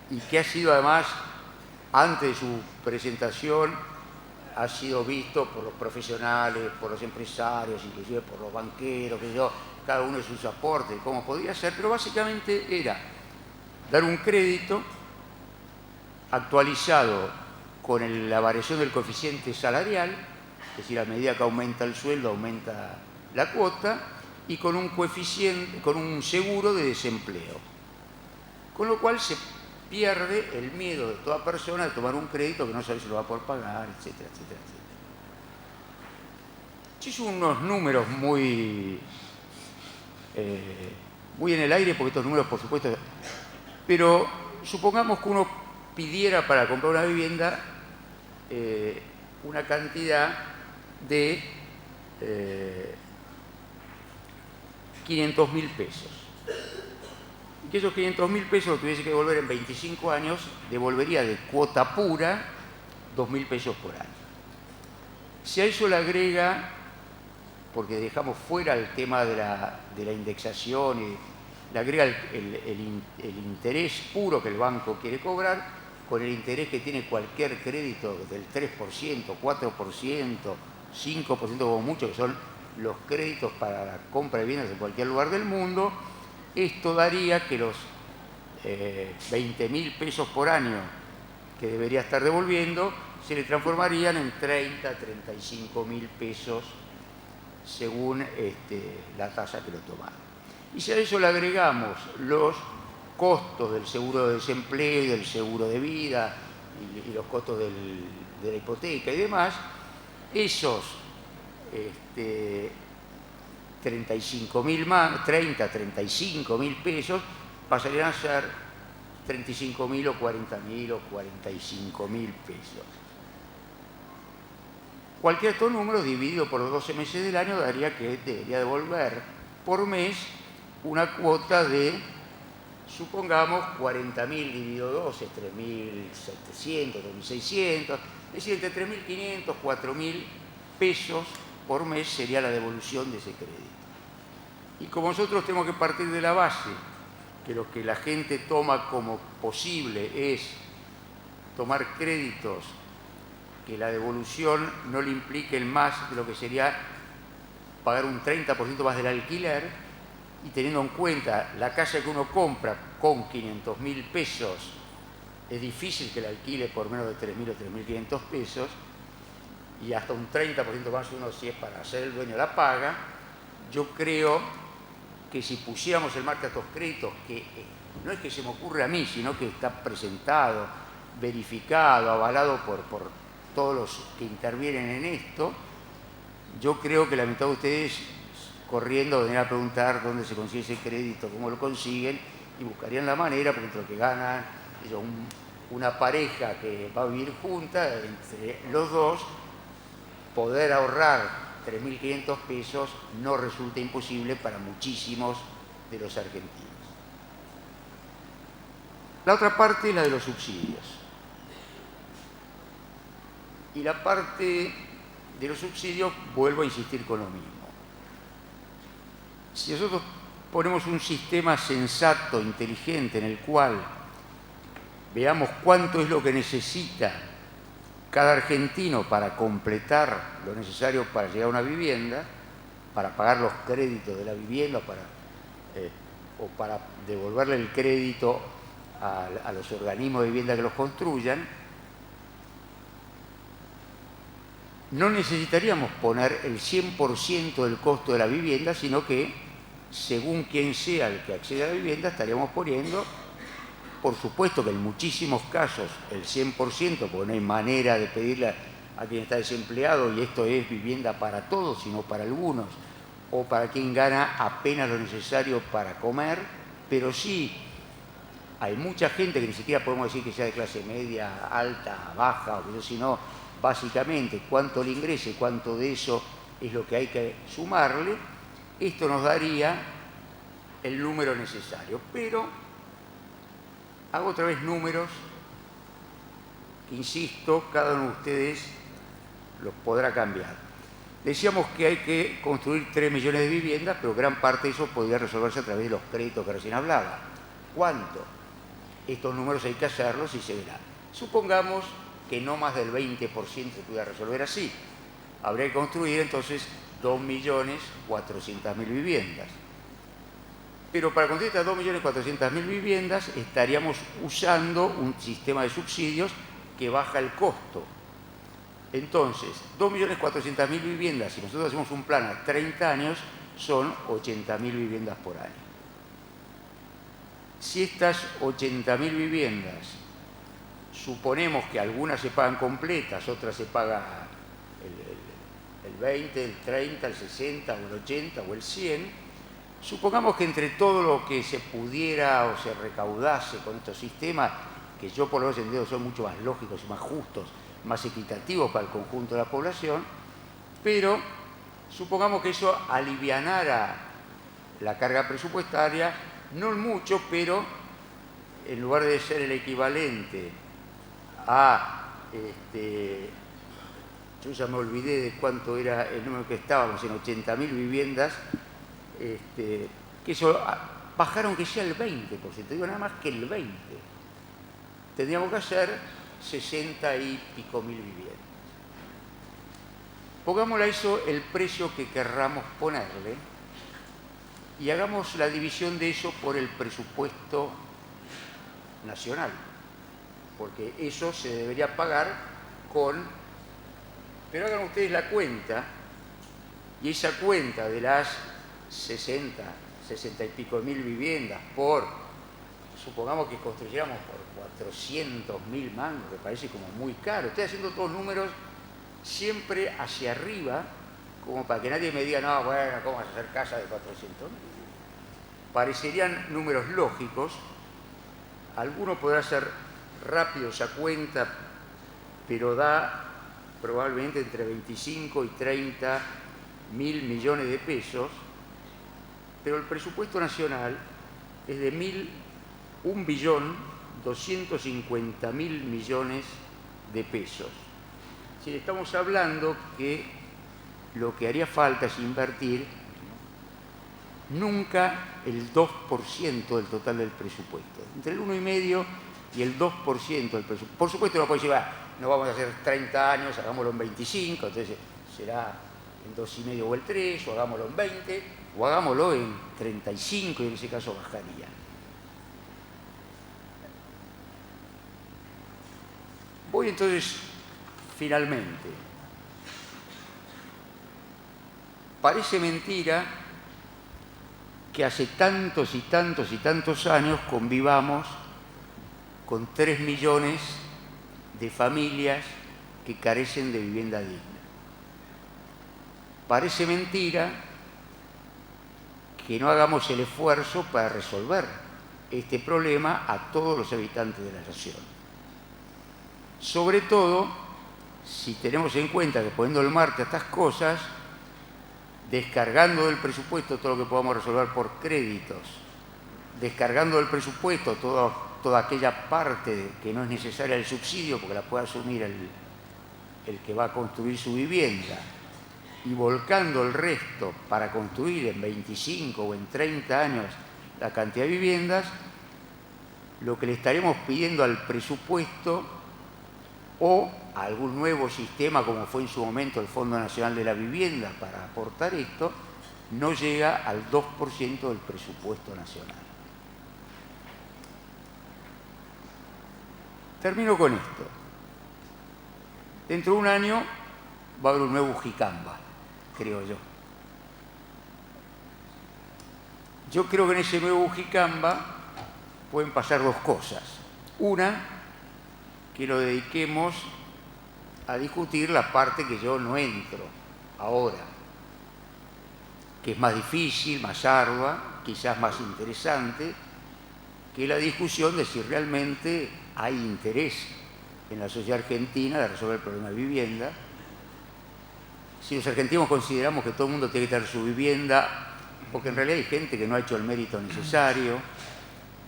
y que ha sido además, antes de su presentación, ha sido visto por los profesionales, por los empresarios, inclusive por los banqueros, cada uno de sus aportes, cómo podría ser, pero básicamente era dar un crédito actualizado con la variación del coeficiente salarial, es decir, a medida que aumenta el sueldo, aumenta la cuota, y con un coeficiente, con un seguro de desempleo. Con lo cual se pierde el miedo de toda persona de tomar un crédito que no sabe si lo va a poder pagar, etcétera, etcétera, etcétera. Sí, son unos números muy en el aire, porque estos números, por supuesto, pero supongamos que uno pidiera para comprar una vivienda una cantidad de 500.000 pesos. Y que esos 500.000 pesos lo tuviese que devolver en 25 años, devolvería de cuota pura 2.000 pesos por año. Si a eso le agrega, porque dejamos fuera el tema de la indexación, y le agrega el interés puro que el banco quiere cobrar, con el interés que tiene cualquier crédito del 3%, 4%, 5% como mucho, que son los créditos para la compra de bienes en cualquier lugar del mundo, esto daría que los 20.000 pesos por año que debería estar devolviendo se le transformarían en 30, 35.000 pesos según la tasa que lo tomaron. Y si a eso le agregamos los costos del seguro de desempleo y del seguro de vida y los costos de la hipoteca y demás, esos 35.000 pesos pasarían a ser 35.000 o 40.000 o 45.000 pesos. Cualquier de estos números dividido por los 12 meses del año daría que debería devolver por mes una cuota de, supongamos, 40.000 dividido 12, 3.700, 3.600, es decir, entre 3.500, 4.000 pesos por mes sería la devolución de ese crédito. Y como nosotros tenemos que partir de la base que lo que la gente toma como posible es tomar créditos que la devolución no le implique más de lo que sería pagar un 30% más del alquiler, y teniendo en cuenta la casa que uno compra con 500.000 pesos, es difícil que la alquile por menos de 3.000 o 3.500 pesos, y hasta un 30% más uno, si es para ser el dueño, la paga. Yo creo que si pusiéramos en marcha estos créditos, que no es que se me ocurre a mí, sino que está presentado, verificado, avalado por todos los que intervienen en esto, yo creo que la mitad de ustedes corriendo vendrían a preguntar dónde se consigue ese crédito, cómo lo consiguen, y buscarían la manera, porque entre lo que ganan, una pareja que va a vivir junta, entre los dos, poder ahorrar 3.500 pesos no resulta imposible para muchísimos de los argentinos. La otra parte es la de los subsidios. Y la parte de los subsidios, vuelvo a insistir con lo mismo. Si nosotros ponemos un sistema sensato, inteligente, en el cual veamos cuánto es lo que necesita cada argentino para completar lo necesario para llegar a una vivienda, para pagar los créditos de la vivienda o para devolverle el crédito a los organismos de vivienda que los construyan, no necesitaríamos poner el 100% del costo de la vivienda, sino que, según quien sea el que acceda a la vivienda, estaríamos poniendo, por supuesto que en muchísimos casos, el 100%, porque no hay manera de pedirle a quien está desempleado, y esto es vivienda para todos, sino para algunos, o para quien gana apenas lo necesario para comer, pero sí hay mucha gente que ni siquiera podemos decir que sea de clase media, alta, baja, o sino básicamente cuánto le ingrese, cuánto de eso es lo que hay que sumarle. Esto nos daría el número necesario, pero hago otra vez números que, insisto, cada uno de ustedes los podrá cambiar. Decíamos que hay que construir 3 millones de viviendas, pero gran parte de eso podría resolverse a través de los créditos que recién hablaba. ¿Cuánto? Estos números hay que hacerlos y se verá. Supongamos que no más del 20% se pudiera resolver así. Habría que construir entonces 2.400.000 viviendas. Pero para construir estas 2.400.000 viviendas estaríamos usando un sistema de subsidios que baja el costo. Entonces, 2.400.000 viviendas, si nosotros hacemos un plan a 30 años, son 80.000 viviendas por año. Si estas 80.000 viviendas, suponemos que algunas se pagan completas, otras se paga el 20, el 30, el 60, o el 80 o el 100, supongamos que entre todo lo que se pudiera o se recaudase con estos sistemas, que yo por lo menos entiendo son mucho más lógicos y más justos, más equitativos para el conjunto de la población, pero supongamos que eso alivianara la carga presupuestaria, no mucho, pero en lugar de ser el equivalente a, yo ya me olvidé de cuánto era el número que estábamos, en 80.000 viviendas, que eso bajaron que sea el 20%, digo nada más que el 20%. Tendríamos que hacer 60 y pico mil viviendas. Pongámosle a eso el precio que querramos ponerle y hagamos la división de eso por el presupuesto nacional, porque eso se debería pagar con... Pero hagan ustedes la cuenta, y esa cuenta de las 60 y pico mil viviendas supongamos que construyéramos por 400.000 mangos, que parece como muy caro. Estoy haciendo todos números siempre hacia arriba, como para que nadie me diga, no, bueno, ¿cómo vas a hacer casa de 400.000? Parecerían números lógicos. Alguno podrá hacer rápido esa cuenta, pero da probablemente entre 25 y 30 mil millones de pesos, pero el presupuesto nacional es de 1.250.000 millones de pesos. Si estamos hablando que lo que haría falta es invertir nunca el 2% del total del presupuesto, entre el 1,5% y el 2% del presupuesto. Por supuesto no puede decir, no vamos a hacer 30 años, hagámoslo en 25, entonces será en 2,5 o el 3, o hagámoslo en 20, o hagámoslo en 35 y en ese caso bajaría. Voy entonces, finalmente. Parece mentira que hace tantos y tantos y tantos años convivamos con 3 millones de familias que carecen de vivienda digna. Parece mentira que no hagamos el esfuerzo para resolver este problema a todos los habitantes de la nación. Sobre todo, si tenemos en cuenta que poniendo en marcha estas cosas, descargando del presupuesto todo lo que podamos resolver por créditos, descargando del presupuesto toda aquella parte que no es necesaria el subsidio porque la puede asumir el que va a construir su vivienda y volcando el resto para construir en 25 o en 30 años la cantidad de viviendas, lo que le estaremos pidiendo al presupuesto o a algún nuevo sistema, como fue en su momento el Fondo Nacional de la Vivienda, para aportar esto, no llega al 2% del presupuesto nacional. Termino con esto. Dentro de un año va a haber un nuevo Jicamba, creo yo. Yo creo que en ese nuevo Jicamba pueden pasar dos cosas. Una, que lo dediquemos a discutir la parte que yo no entro ahora, que es más difícil, más ardua, quizás más interesante, que la discusión de si realmente hay interés en la sociedad argentina de resolver el problema de vivienda. Si los argentinos consideramos que todo el mundo tiene que tener su vivienda, porque en realidad hay gente que no ha hecho el mérito necesario,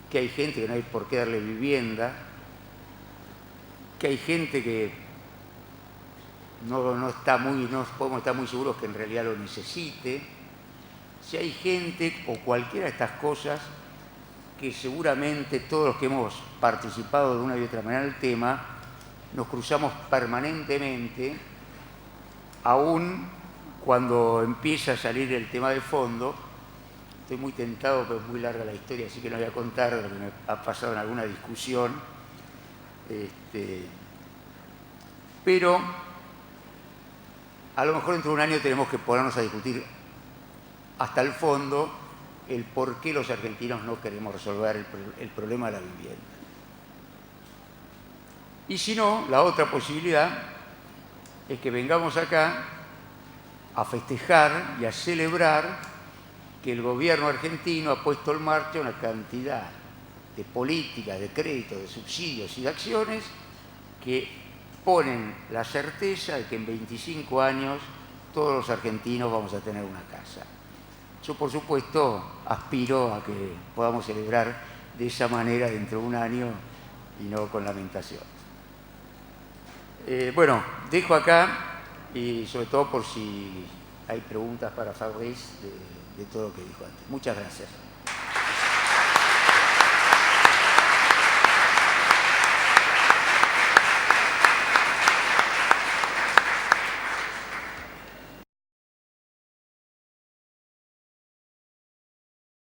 que hay gente que no hay por qué darle vivienda, que hay gente que no podemos estar muy seguros que en realidad lo necesite. Si hay gente o cualquiera de estas cosas que seguramente todos los que hemos participado de una y otra manera en el tema nos cruzamos permanentemente, aún cuando empieza a salir el tema de fondo. Estoy muy tentado, pero es muy larga la historia, así que no voy a contar lo que me ha pasado en alguna discusión. Pero a lo mejor dentro de un año tenemos que ponernos a discutir hasta el fondo el por qué los argentinos no queremos resolver el problema de la vivienda. Y si no, la otra posibilidad es que vengamos acá a festejar y a celebrar que el gobierno argentino ha puesto en marcha una cantidad de políticas, de créditos, de subsidios y de acciones que ponen la certeza de que en 25 años todos los argentinos vamos a tener una casa. Yo, por supuesto, aspiro a que podamos celebrar de esa manera dentro de un año y no con lamentaciones. Bueno, dejo acá y sobre todo por si hay preguntas para Fabrice de todo lo que dijo antes. Muchas gracias.